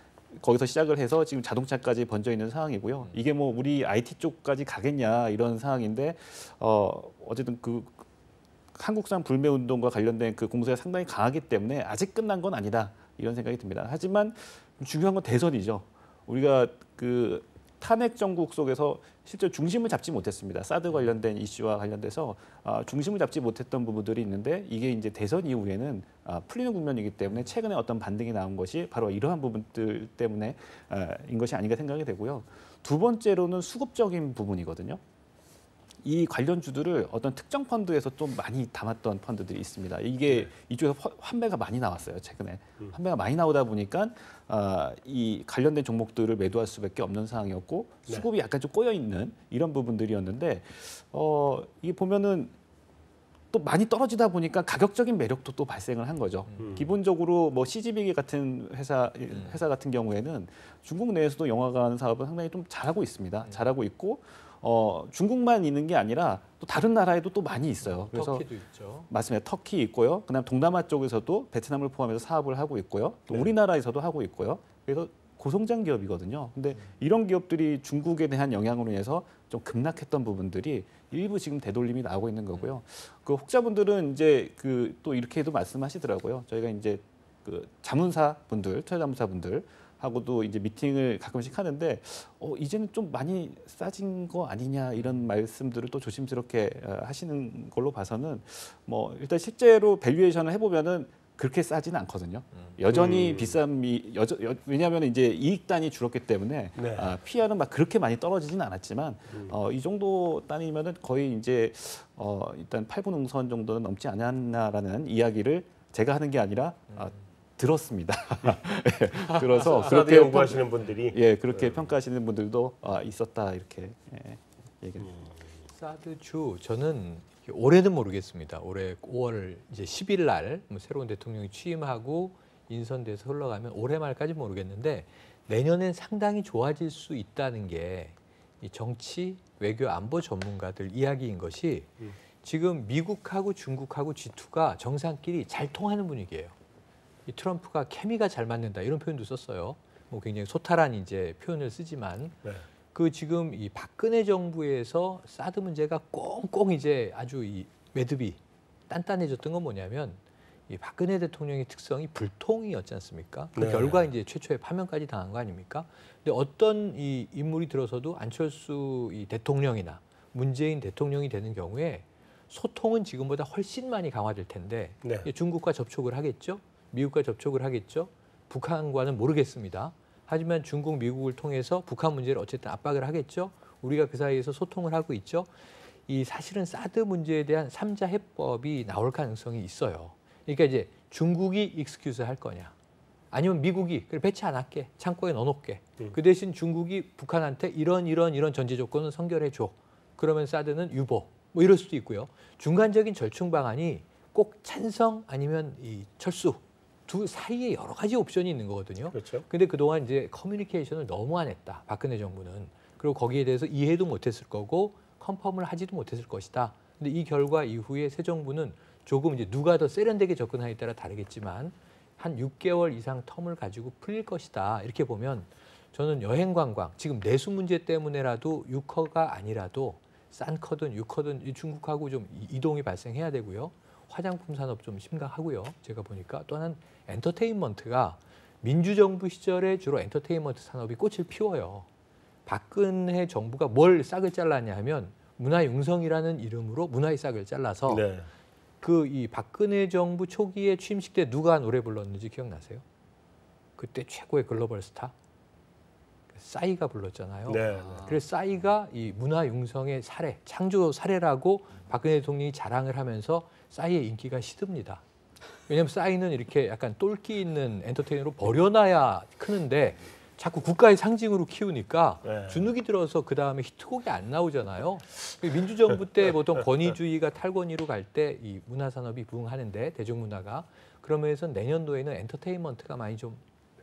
S3: 거기서 시작을 해서 지금 자동차까지 번져 있는 상황이고요. 이게 뭐 우리 IT 쪽까지 가겠냐 이런 상황인데 어쨌든 그 한국산 불매 운동과 관련된 그 공세가 상당히 강하기 때문에 아직 끝난 건 아니다 이런 생각이 듭니다. 하지만 중요한 건 대선이죠. 우리가 그 탄핵 정국 속에서 실제 중심을 잡지 못했습니다. 사드 관련된 이슈와 관련돼서 중심을 잡지 못했던 부분들이 있는데 이게 이제 대선 이후에는 풀리는 국면이기 때문에 최근에 어떤 반등이 나온 것이 바로 이러한 부분들 때문에 인 것이 아닌가 생각이 되고요. 두 번째로는 수급적인 부분이거든요. 이 관련주들을 어떤 특정 펀드에서 좀 많이 담았던 펀드들이 있습니다. 이게 이쪽에서 환매가 많이 나왔어요. 최근에 환매가 많이 나오다 보니까 이 관련된 종목들을 매도할 수밖에 없는 상황이었고 수급이 약간 좀 꼬여 있는 이런 부분들이었는데 이게 보면은 또 많이 떨어지다 보니까 가격적인 매력도 또 발생을 한 거죠. 기본적으로 뭐 CGV 같은 회사 같은 경우에는 중국 내에서도 영화관 사업은 상당히 좀 잘하고 있습니다. 잘하고 있고. 중국만 있는 게 아니라 또 다른 나라에도 또 많이 있어요. 그래서
S2: 터키도 있죠.
S3: 맞습니다. 터키 있고요. 그다음 동남아 쪽에서도 베트남을 포함해서 사업을 하고 있고요. 또 우리나라에서도 하고 있고요. 그래서 고성장 기업이거든요. 근데 이런 기업들이 중국에 대한 영향으로 인해서 좀 급락했던 부분들이 일부 지금 되돌림이 나오고 있는 거고요. 그 혹자분들은 이제 그 또 이렇게도 말씀하시더라고요. 저희가 이제 그 자문사 분들, 투자 자문사 분들 하고도 이제 미팅을 가끔씩 하는데 이제는 좀 많이 싸진 거 아니냐 이런 말씀들을 또 조심스럽게 하시는 걸로 봐서는 뭐 일단 실제로 밸류에이션을 해보면은 그렇게 싸지는 않거든요. 여전히 왜냐하면 이제 이익단이 줄었기 때문에
S1: 네.
S3: PR은 막 그렇게 많이 떨어지진 않았지만 이 정도 단위면은 거의 이제 일단 8분 응선 정도는 넘지 않았나라는 이야기를 제가 하는 게 아니라 들었습니다. 예, 들어서
S1: 사드
S3: 그렇게
S1: 연구하시는 분들이
S3: 그렇게 평가하시는 분들도 있었다 이렇게 얘기를.
S2: 사드주 저는 올해는 모르겠습니다. 올해 5월 이제 10일 날 새로운 대통령이 취임하고 인선돼서 흘러가면 올해 말까지 모르겠는데 내년엔 상당히 좋아질 수 있다는 게 이 정치, 외교, 안보 전문가들 이야기인 것이 지금 미국하고 중국하고 G2가 정상끼리 잘 통하는 분위기예요. 이 트럼프가 케미가 잘 맞는다 이런 표현도 썼어요. 뭐 굉장히 소탈한 이제 표현을 쓰지만 그 지금 이 박근혜 정부에서 사드 문제가 꽁꽁 이제 아주 이 매듭이 단단해졌던 건 뭐냐면 이 박근혜 대통령의 특성이 불통이었지 않습니까? 그
S1: 네.
S2: 결과 이제 최초의 파면까지 당한 거 아닙니까? 근데 어떤 이 인물이 들어서도 안철수 이 대통령이나 문재인 대통령이 되는 경우에 소통은 지금보다 훨씬 많이 강화될 텐데
S1: 네.
S2: 중국과 접촉을 하겠죠, 미국과 접촉을 하겠죠, 북한과는 모르겠습니다. 하지만 중국, 미국을 통해서 북한 문제를 어쨌든 압박을 하겠죠. 우리가 그 사이에서 소통을 하고 있죠. 이 사실은 사드 문제에 대한 3자 해법이 나올 가능성이 있어요. 그러니까 이제 중국이 익스큐즈 할 거냐, 아니면 미국이 그래 배치 안 할게, 창고에 넣어놓게. 그 대신 중국이 북한한테 이런 전제 조건은 선결해 줘. 그러면 사드는 유보. 뭐 이럴 수도 있고요. 중간적인 절충 방안이 꼭 찬성 아니면 이 철수 두 사이에 여러 가지 옵션이 있는 거거든요.
S1: 그렇죠.
S2: 근데 그동안 이제 커뮤니케이션을 너무 안 했다, 박근혜 정부는. 그리고 거기에 대해서 이해도 못했을 거고 컨펌을 하지도 못했을 것이다. 근데 이 결과 이후에 새 정부는 조금 이제 누가 더 세련되게 접근하느냐에 따라 다르겠지만 한 6개월 이상 텀을 가지고 풀릴 것이다. 이렇게 보면 저는 여행 관광, 지금 내수 문제 때문에라도 6커가 아니라도 싼 커든 6커든 이 중국하고 좀 이동이 발생해야 되고요. 화장품 산업 좀 심각하고요. 제가 보니까 또 하나는 엔터테인먼트가 민주정부 시절에 주로 엔터테인먼트 산업이 꽃을 피워요. 박근혜 정부가 뭘 싹을 잘랐냐 하면 문화융성이라는 이름으로 문화의 싹을 잘라서
S1: 네.
S2: 그 이 박근혜 정부 초기에 취임식 때 누가 노래 불렀는지 기억나세요? 그때 최고의 글로벌 스타 싸이가 불렀잖아요.
S1: 네.
S2: 그래서 싸이가 이 문화융성의 사례, 창조 사례라고 박근혜 대통령이 자랑을 하면서 싸이의 인기가 시듭니다. 왜냐하면 싸이는 이렇게 약간 똘끼 있는 엔터테이너로 버려놔야 크는데 자꾸 국가의 상징으로 키우니까
S1: 네.
S2: 주눅이 들어서 그 다음에 히트곡이 안 나오잖아요. 민주정부 때 보통 권위주의가 탈권위로 갈 때 이 문화산업이 부흥하는데 대중문화가 그러면서 내년도에는 엔터테인먼트가 많이 좀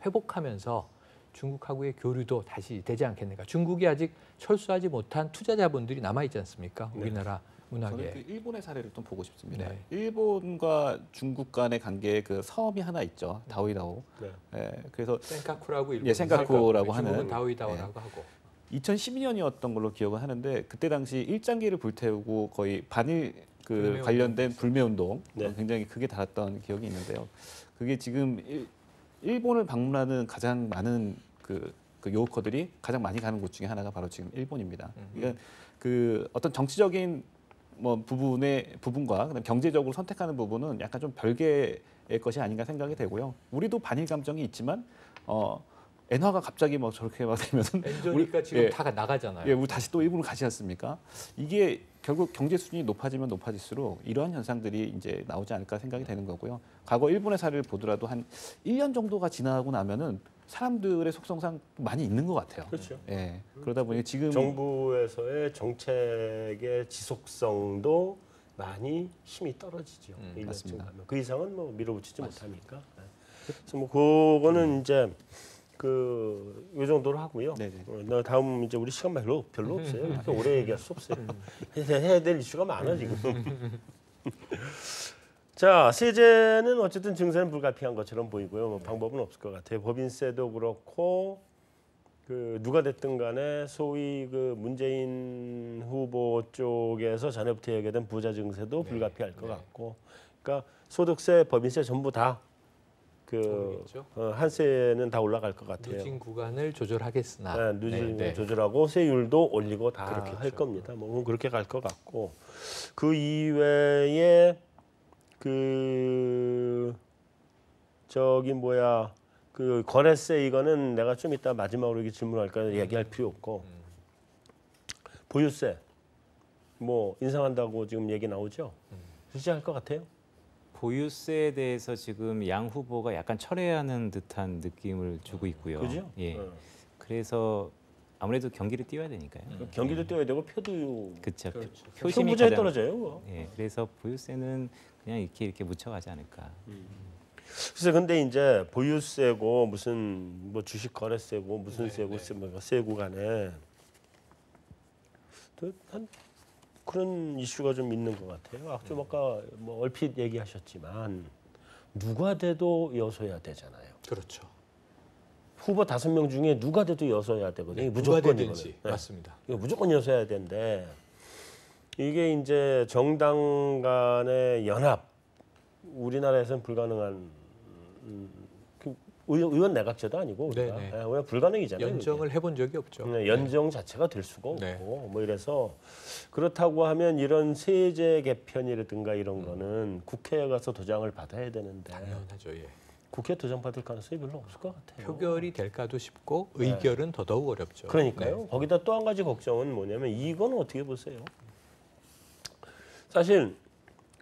S2: 회복하면서 중국하고의 교류도 다시 되지 않겠는가. 중국이 아직 철수하지 못한 투자자분들이 남아있지 않습니까? 우리나라
S3: 저는
S2: 문화계에.
S3: 그 일본의 사례를 좀 보고 싶습니다.
S2: 네.
S3: 일본과 중국 간의 관계에 그 섬이 하나 있죠. 다오이다오.
S1: 네.
S3: 예, 그래서
S2: 센카쿠라고 일본
S3: 예, 센카쿠라고
S2: 중국은
S3: 하는
S2: 다오이다오라고 하고.
S3: 2012년이었던 걸로 기억을 하는데 그때 당시 일장기를 불태우고 거의 반일 그
S2: 불매운동.
S3: 관련된 불매운동
S1: 네.
S3: 굉장히 크게 달았던 기억이 있는데요. 그게 지금 일본을 방문하는 가장 많은 그 요커들이 가장 많이 가는 곳 중에 하나가 바로 지금 일본입니다. 그러니까 그 어떤 정치적인 뭐 부분과 그다음 경제적으로 선택하는 부분은 약간 좀 별개의 것이 아닌가 생각이 되고요. 우리도 반일 감정이 있지만 엔화가 갑자기 막 저렇게 막 되면은
S2: 엔저니까 지금
S3: 예.
S2: 다 나가잖아요.
S3: 예, 우리 다시 또 일본으로 가지 않습니까? 이게 결국 경제 수준이 높아지면 높아질수록 이러한 현상들이 이제 나오지 않을까 생각이 되는 거고요. 과거 일본의 사례를 보더라도 한 1년 정도가 지나고 나면은 사람들의 속성상 많이 있는 것 같아요.
S1: 그렇죠.
S3: 예, 그러다 보니 지금
S1: 정부에서의 정책의 지속성도 많이 힘이 떨어지죠. 1년쯤
S3: 맞습니다.
S1: 가면. 그 이상은 뭐 밀어붙이지 못하니까. 네. 그래서 뭐 그거는 이제 요 정도로 하고요.
S3: 네네.
S1: 다음 이제 우리 시간 별로 없어요. 이렇게 오래 얘기할 수 없어요. 해야 될 이슈가 많아 지금. 자, 세제는 어쨌든 증세는 불가피한 것처럼 보이고요. 뭐 방법은 없을 것 같아요. 법인세도 그렇고 그 누가 됐든 간에 소위 그 문재인 후보 쪽에서 전에부터 얘기하던 부자 증세도 불가피할 것 같고, 그러니까 소득세, 법인세 전부 다 그 한세는 다 올라갈 것 같아요.
S2: 누진 구간을 조절하겠으나
S1: 네, 누진 조절하고 세율도 올리고 다 할
S2: 그렇겠죠.
S1: 겁니다. 뭐 그렇게 갈 것 같고, 그 이외에 그 저기 뭐야 그 거래세 이거는 내가 좀 이따 마지막으로 이렇게 질문할까 얘기할 필요 없고, 보유세 뭐 인상한다고 지금 얘기 나오죠. 실시할 것 같아요.
S4: 보유세에 대해서 지금 양 후보가 약간 철회하는 듯한 느낌을 주고 있고요.
S1: 그죠?
S4: 예. 그래서 아무래도 경기를 띄워야 되니까요.
S1: 경기도 띄워야 되고 표도
S4: 그렇죠.
S2: 그렇죠.
S4: 표심이
S1: 표부자에
S4: 가장
S1: 떨어져요. 그거.
S4: 예. 그래서 보유세는 그냥 이렇게 묻혀가지 않을까.
S1: 그래서 근데 이제 보유세고 무슨 뭐 주식 거래세고 무슨 세고 세고 간에 또 한 그런 이슈가 좀 있는 것 같아요. 좀 아까 뭐 얼핏 얘기하셨지만 누가 돼도 여소해야 되잖아요.
S2: 그렇죠.
S1: 후보 5명 중에 누가 돼도 여소해야 되거든요. 이게
S2: 누가
S1: 무조건
S2: 되든지
S1: 이거는. 네.
S2: 맞습니다.
S1: 이거 무조건 여소해야 되는데 이게 이제 정당 간의 연합 우리나라에서는 불가능한 의원 내각제도 아니고 우리가
S2: 네네.
S1: 그냥 불가능이잖아요.
S2: 연정을 해본 적이 없죠.
S1: 연정 자체가 될 수가 없고
S2: 네.
S1: 뭐 이래서 그렇다고 하면 이런 세제 개편이라든가 이런 거는 국회에 가서 도장을 받아야 되는데
S2: 당연하죠. 예.
S1: 국회 도장 받을 가능성이 별로 없을 것 같아요.
S2: 표결이 될까도 싶고 의결은 더더욱 어렵죠.
S1: 그러니까요.
S2: 네.
S1: 거기다 또 한 가지 걱정은 뭐냐면 이건 어떻게 보세요? 사실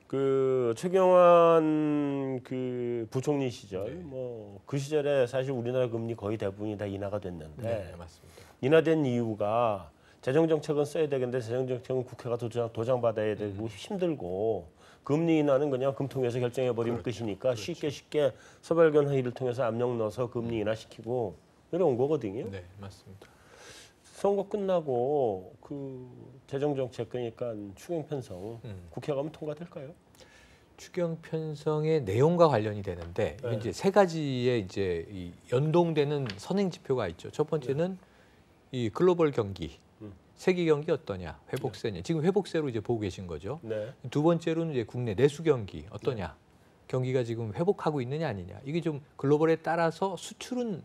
S1: 그 최경환 그 부총리 시절 뭐 그 시절에 사실 우리나라 금리 거의 대부분이 다 인하가 됐는데
S2: 네, 맞습니다.
S1: 인하된 이유가 재정 정책은 써야 되겠는데 재정 정책은 국회가 도장 받아야 되고 힘들고 금리 인하는 그냥 금통위에서 결정해 버리면 끝이니까 쉽게 서발견 회의를 통해서 압력 넣어서 금리 인하시키고 이런 거거든요.
S2: 네, 맞습니다.
S1: 선거 끝나고 그 재정 정책 그러니까 추경 편성 국회 가면 통과될까요?
S2: 추경 편성의 내용과 관련이 되는데 이게
S1: 네.
S2: 이제 세 가지의 이제 이 연동되는 선행 지표가 있죠. 첫 번째는 이 글로벌 경기, 세계 경기 어떠냐, 회복세냐. 지금 회복세로 이제 보고 계신 거죠.
S1: 네.
S2: 두 번째로는 이제 국내 내수 경기 어떠냐, 경기가 지금 회복하고 있느냐 아니냐. 이게 좀 글로벌에 따라서 수출은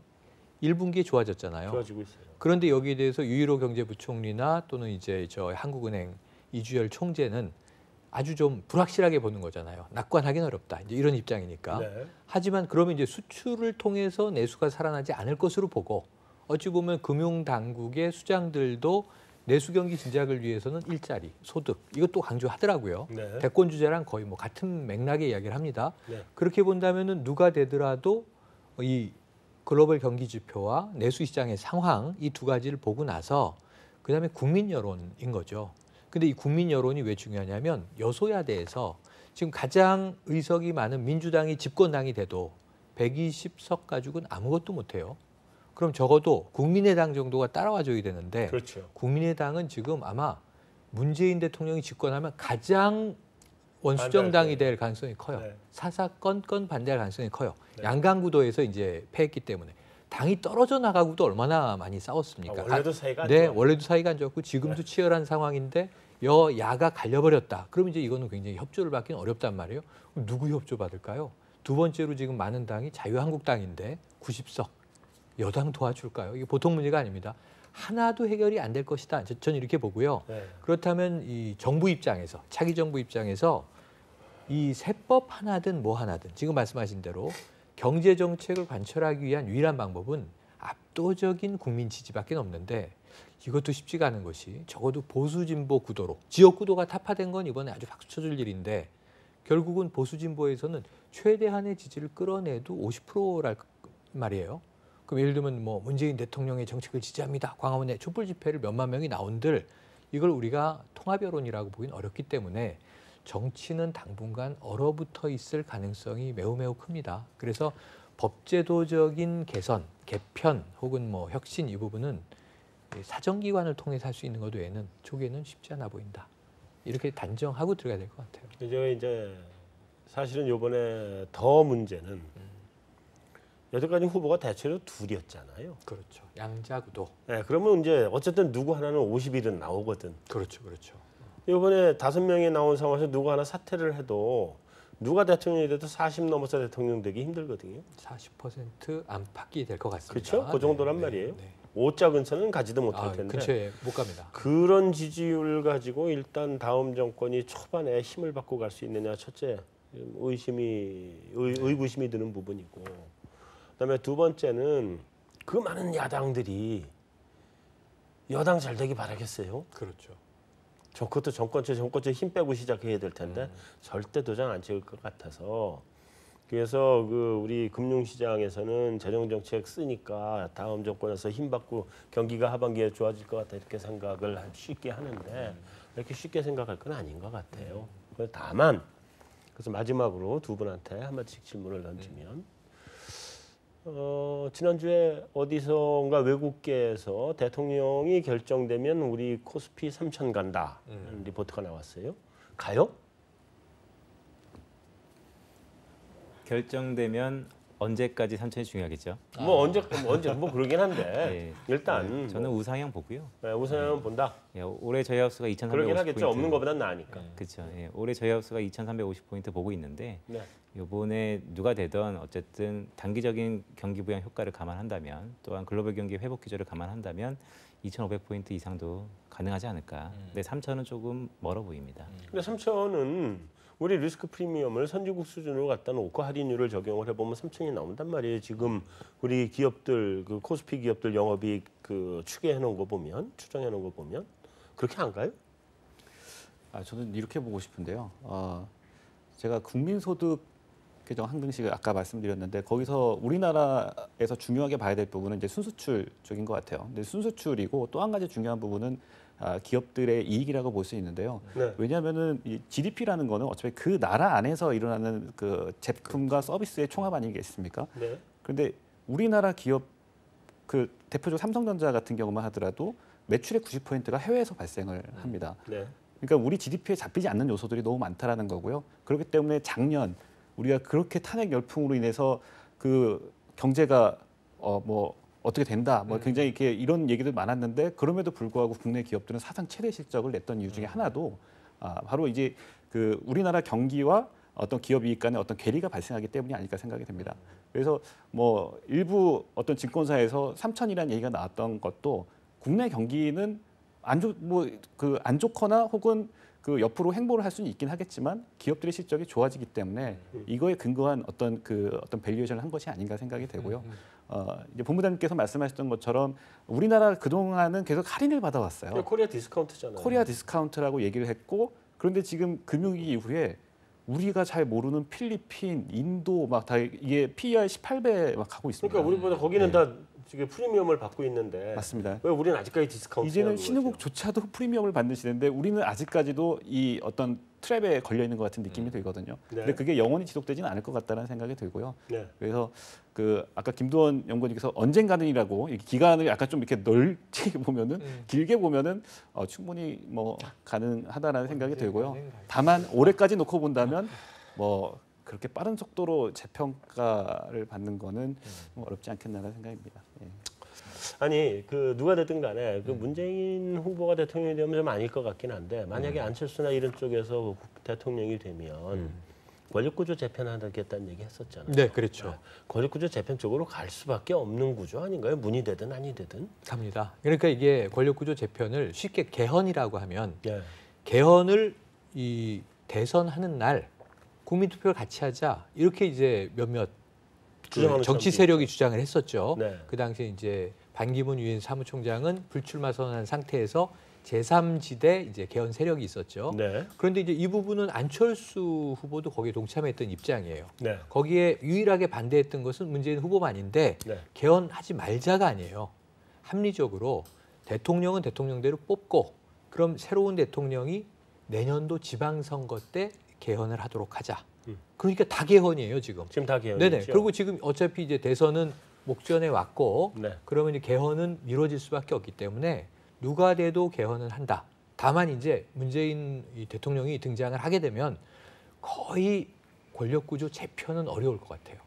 S2: 1분기에 좋아졌잖아요.
S1: 좋아지고 있어요.
S2: 그런데 여기에 대해서 유일호 경제부총리나 또는 이제 저 한국은행 이주열 총재는 아주 좀 불확실하게 보는 거잖아요. 낙관하기는 어렵다. 이제 이런 입장이니까.
S1: 네.
S2: 하지만 그러면 이제 수출을 통해서 내수가 살아나지 않을 것으로 보고 어찌 보면 금융 당국의 수장들도 내수 경기 진작을 위해서는 일자리, 소득 이것도 강조하더라고요.
S1: 네.
S2: 대권 주자랑 거의 뭐 같은 맥락의 이야기를 합니다.
S1: 네.
S2: 그렇게 본다면은 누가 되더라도 이 글로벌 경기 지표와 내수 시장의 상황 이 두 가지를 보고 나서 그다음에 국민 여론인 거죠. 근데 이 국민 여론이 왜 중요하냐면 여소야대에서 지금 가장 의석이 많은 민주당이 집권당이 돼도 120석 가지고는 아무것도 못해요. 그럼 적어도 국민의당 정도가 따라와줘야 되는데
S1: 그렇죠.
S2: 국민의당은 지금 아마 문재인 대통령이 집권하면 가장 원수정당이 될 가능성이 커요.
S1: 네.
S2: 사사건건 반대할 가능성이 커요.
S1: 네.
S2: 양강구도에서 이제 패했기 때문에 당이 떨어져 나가고도 얼마나 많이 싸웠습니까?
S1: 원래도 사이가 안
S2: 네,
S1: 좋아요.
S2: 원래도 사이가 안 좋았고 지금도 치열한 상황인데 여야가 갈려버렸다. 그러면 이제 이거는 굉장히 협조를 받기는 어렵단 말이에요. 그럼 누구 협조 받을까요? 두 번째로 지금 많은 당이 자유한국당인데 90석 여당 도와줄까요? 이게 보통 문제가 아닙니다. 하나도 해결이 안 될 것이다. 저는 이렇게 보고요.
S1: 네.
S2: 그렇다면 이 정부 입장에서 차기 정부 입장에서 이 세법 하나든 뭐 하나든 지금 말씀하신 대로 경제 정책을 관철하기 위한 유일한 방법은 압도적인 국민 지지밖에 없는데 이것도 쉽지가 않은 것이 적어도 보수 진보 구도로 지역 구도가 타파된 건 이번에 아주 박수 쳐줄 일인데 결국은 보수 진보에서는 최대한의 지지를 끌어내도 50%랄 말이에요. 그럼 예를 들면 뭐 문재인 대통령의 정책을 지지합니다. 광화문에 촛불 집회를 몇만 명이 나온들 이걸 우리가 통합 여론이라고 보기는 어렵기 때문에 정치는 당분간 얼어붙어 있을 가능성이 매우 큽니다. 그래서 법제도적인 개선, 개편 혹은 뭐 혁신 이 부분은 사정기관을 통해서 할 수 있는 것 외에는 초기에는 쉽지 않아 보인다. 이렇게 단정하고 들어가야 될 것 같아요.
S1: 이제 사실은 이번에 더 문제는 여태까지 후보가 대체로 둘이었잖아요.
S2: 그렇죠. 양자구도.
S1: 네, 그러면 이제 어쨌든 누구 하나는 50일은 나오거든.
S2: 그렇죠, 그렇죠.
S1: 이번에 5명이 나온 상황에서 누구 하나 사퇴를 해도 누가 대통령이 돼도 40 넘어서 대통령 되기 힘들거든요.
S2: 40% 안팎이 될 것 같습니다.
S1: 그렇죠? 그 정도란 말이에요.
S2: 네.
S1: 5자 근처는 가지도 못할 텐데.
S2: 근처에 못 갑니다.
S1: 그런 지지율 가지고 일단 다음 정권이 초반에 힘을 받고 갈 수 있느냐 첫째 의구심이 드는 부분이고 그다음에 두 번째는 그 많은 야당들이 여당 잘 되기 바라겠어요.
S2: 그렇죠.
S1: 그것도 정권체 힘 빼고 시작해야 될 텐데 절대 도장 안 찍을 것 같아서 그래서 그 우리 금융시장에서는 재정정책 쓰니까 다음 정권에서 힘 받고 경기가 하반기에 좋아질 것 같다 이렇게 생각을 쉽게 하는데 이렇게 쉽게 생각할 건 아닌 것 같아요. 다만 그래서 마지막으로 두 분한테 한마디씩 질문을 던지면 지난주에 어디선가 외국계에서 대통령이 결정되면 우리 코스피 3,000 간다 리포트가 나왔어요. 가요?
S4: 결정되면 언제까지 3천이 중요하겠죠.
S1: 뭐 언제 뭐 그러긴 한데
S4: 예.
S1: 일단
S4: 저는 우상향 보고요.
S1: 우선은 본다.
S4: 예, 올해 저희 하우스가 2,350포인트.
S1: 그러긴 하겠죠. 없는 것보단 나으니까.
S4: 그렇죠. 예, 올해 저희 하우스가 2,350포인트 보고 있는데
S1: 네.
S4: 이번에 누가 되든 어쨌든 단기적인 경기 부양 효과를 감안한다면 또한 글로벌 경기 회복 기조를 감안한다면 2,500포인트 이상도 가능하지 않을까. 근데 3,000은 조금 멀어 보입니다.
S1: 근데 3천은 우리 리스크 프리미엄을 선진국 수준으로 갖다 놓고 할인율을 적용을 해보면 3천이 나온단 말이에요. 지금 우리 기업들 그 코스피 기업들 영업이익 그 추계해 놓은 거 보면 추정해 놓은 거 보면 그렇게 안 가요?
S3: 저는 이렇게 보고 싶은데요. 제가 국민소득 개정 항등식을 아까 말씀드렸는데 거기서 우리나라에서 중요하게 봐야 될 부분은 이제 순수출 쪽인 것 같아요. 근데 순수출이고 또 한 가지 중요한 부분은 기업들의 이익이라고 볼 수 있는데요.
S1: 네.
S3: 왜냐하면은 이 GDP라는 거는 어차피 그 나라 안에서 일어나는 그 제품과 서비스의 총합 아니겠습니까?
S1: 네.
S3: 그런데 우리나라 기업 그 대표적 삼성전자 같은 경우만 하더라도 매출의 90%가 해외에서 발생을 합니다.
S1: 네.
S3: 그러니까 우리 GDP에 잡히지 않는 요소들이 너무 많다라는 거고요. 그렇기 때문에 작년 우리가 그렇게 탄핵 열풍으로 인해서 그 경제가 뭐 어떻게 된다, 뭐 굉장히 이렇게 이런 얘기들 많았는데 그럼에도 불구하고 국내 기업들은 사상 최대 실적을 냈던 이유 중에 하나도 바로 이제 그 우리나라 경기와 어떤 기업 이익 간의 어떤 괴리가 발생하기 때문이 아닐까 생각이 됩니다. 그래서 뭐 일부 어떤 증권사에서 3천이라는 얘기가 나왔던 것도 국내 경기는 안 좋거나 혹은 그 옆으로 행보를 할 수는 있긴 하겠지만 기업들의 실적이 좋아지기 때문에 이거에 근거한 어떤 밸류에이션을 한 것이 아닌가 생각이 되고요. 이제 본부장님께서 말씀하셨던 것처럼 우리나라 그동안은 계속 할인을 받아왔어요.
S1: 코리아 디스카운트잖아요.
S3: 코리아 디스카운트라고 얘기를 했고 그런데 지금 금융위기 이후에 우리가 잘 모르는 필리핀, 인도 막 다 이게 PER 18배 막 가고 있습니다.
S1: 그러니까 우리보다 거기는
S3: 네.
S1: 다 지금 프리미엄을 받고 있는데
S3: 맞습니다.
S1: 왜 우리는 아직까지 디스카운트?
S3: 이제는 신흥국조차도 프리미엄을 받는 시대인데 우리는 아직까지도 이 어떤 트랩에 걸려 있는 것 같은 느낌이 들거든요.
S1: 네.
S3: 근데 그게 영원히 지속되지는 않을 것 같다는 생각이 들고요.
S1: 네.
S3: 그래서 그 아까 김도원 연구원님께서 언젠가는이라고 이 기간을 약간 좀 이렇게 넓게 보면은 길게 보면은 충분히 뭐 가능하다라는 생각이 들고요. 다만 올해까지 놓고 본다면 뭐 그렇게 빠른 속도로 재평가를 받는 거는 뭐 어렵지 않겠나라는 생각입니다. 예.
S1: 아니 그 누가 됐든 간에 그 문재인 후보가 대통령이 되면 좀 아닐 것 같긴 한데 만약에 안철수나 이런 쪽에서 대통령이 되면 권력구조 재편하겠다는 얘기 했었잖아요.
S2: 네, 그렇죠.
S1: 권력구조 재편 쪽으로 갈 수밖에 없는 구조 아닌가요? 문이 되든 아니 되든.
S2: 갑니다. 그러니까 이게 권력구조 재편을 쉽게 개헌이라고 하면
S1: 네.
S2: 개헌을 이 대선하는 날 국민투표를 같이 하자 이렇게 이제 몇몇
S1: 주장하는
S2: 정치
S1: 사람도
S2: 세력이 주장을 했었죠.
S1: 네.
S2: 그 당시에 이제 반기문 유엔 사무총장은 불출마 선언한 상태에서 제3지대 이제 개헌 세력이 있었죠.
S1: 네.
S2: 그런데 이제 이 부분은 안철수 후보도 거기에 동참했던 입장이에요.
S1: 네.
S2: 거기에 유일하게 반대했던 것은 문재인 후보만인데
S1: 네.
S2: 개헌하지 말자가 아니에요. 합리적으로 대통령은 대통령대로 뽑고 그럼 새로운 대통령이 내년도 지방선거 때 개헌을 하도록 하자. 그러니까 다 개헌이에요 지금.
S1: 지금 다 개헌이죠.
S2: 네네. 그리고 지금 어차피 이제 대선은 목전에 왔고
S1: 네.
S2: 그러면 이제 개헌은 미뤄질 수밖에 없기 때문에 누가 돼도 개헌은 한다. 다만 이제 문재인 이 대통령이 등장을 하게 되면 거의 권력구조 재편은 어려울 것 같아요.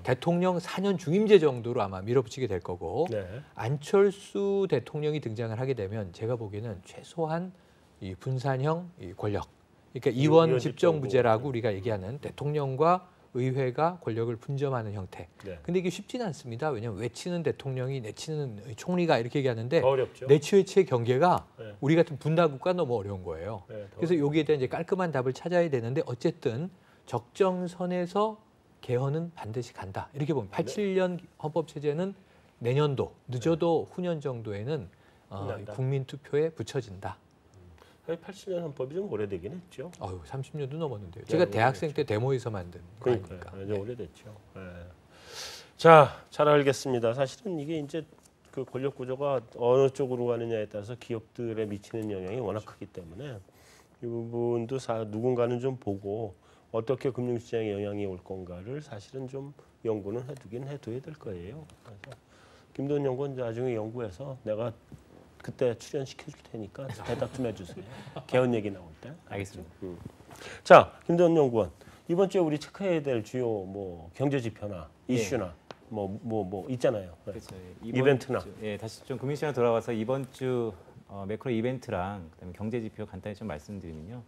S2: 대통령 4년 중임제 정도로 아마 밀어붙이게 될 거고
S1: 네.
S2: 안철수 대통령이 등장을 하게 되면 제가 보기에는 최소한 이 분산형 이 권력, 그러니까 이원 집정부제라고 우리가 얘기하는 대통령과 의회가 권력을 분점하는 형태.
S1: 네.
S2: 근데 이게 쉽지는 않습니다. 왜냐하면 외치는 대통령이 내치는 총리가 이렇게 얘기하는데
S1: 더 어렵죠.
S2: 내치외치의 경계가
S1: 네.
S2: 우리 같은 분다국가 너무 어려운 거예요.
S1: 네, 더
S2: 그래서 여기에 대한 이제 깔끔한 답을 찾아야 되는데 어쨌든 적정선에서 개헌은 반드시 간다. 이렇게 보면 87년 헌법 체제는 내년도 늦어도 후년 정도에는
S1: 끝난다.
S2: 국민 투표에 붙여진다.
S1: 80년 헌법이 좀 오래되긴 했죠.
S2: 30년도 넘었는데요.
S1: 네,
S2: 제가 대학생
S1: 오래됐죠.
S2: 때 데모에서 만든
S1: 그러니까요.
S2: 거니까.
S1: 좀 오래됐죠. 네. 자, 잘 알겠습니다. 사실은 이게 이제 그 권력 구조가 어느 쪽으로 가느냐에 따라서 기업들에 미치는 영향이 워낙 크기 때문에 이 부분도 누군가는 좀 보고 어떻게 금융시장에 영향이 올 건가를 사실은 좀 연구는 해둬야 될 거예요. 그래서 김도원 연구원 나중에 연구해서 내가 그때 출연시켜줄 테니까 대답 좀 해주세요. 개헌 얘기 나올 때.
S4: 알겠습니다.
S1: 자, 김도원 연구원. 이번 주에 우리 체크해야 될 주요 뭐 경제 지표나 이슈나 뭐 있잖아요. 네.
S4: 그렇죠.
S1: 이벤트나.
S4: 다시 좀 금융 시장 돌아와서 이번 주 매크로 이벤트랑 그다음에 경제 지표 간단히 좀 말씀드리면요.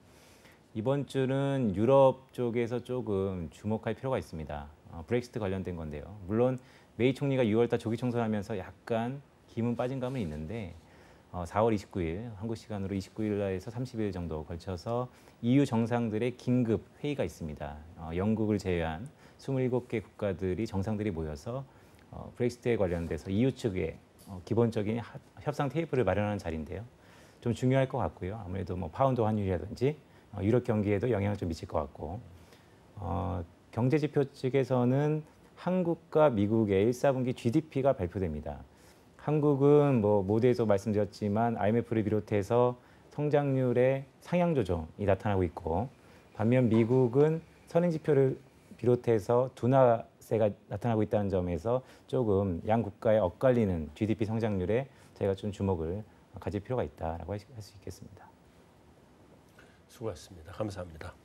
S4: 이번 주는 유럽 쪽에서 조금 주목할 필요가 있습니다. 브렉시트 관련된 건데요. 물론 메이 총리가 6월달 조기 총선하면서 약간 기분 빠진 감은 있는데 4월 29일 한국 시간으로 29일에서 30일 정도 걸쳐서 EU 정상들의 긴급 회의가 있습니다. 영국을 제외한 27개 국가들이 정상들이 모여서 브렉시트에 관련돼서 EU 측에 기본적인 협상 테이블을 마련하는 자리인데요. 좀 중요할 것 같고요. 아무래도 뭐 파운드 환율이라든지 유럽 경기에도 영향을 좀 미칠 것 같고 경제 지표 측에서는 한국과 미국의 1사분기 GDP가 발표됩니다. 한국은 뭐 모두에서 말씀드렸지만 IMF를 비롯해서 성장률의 상향 조정이 나타나고 있고 반면 미국은 선행 지표를 비롯해서 둔화세가 나타나고 있다는 점에서 조금 양 국가의 엇갈리는 GDP 성장률에 저희가 좀 주목을 가질 필요가 있다라고 할 수 있겠습니다.
S1: 수고하셨습니다. 감사합니다.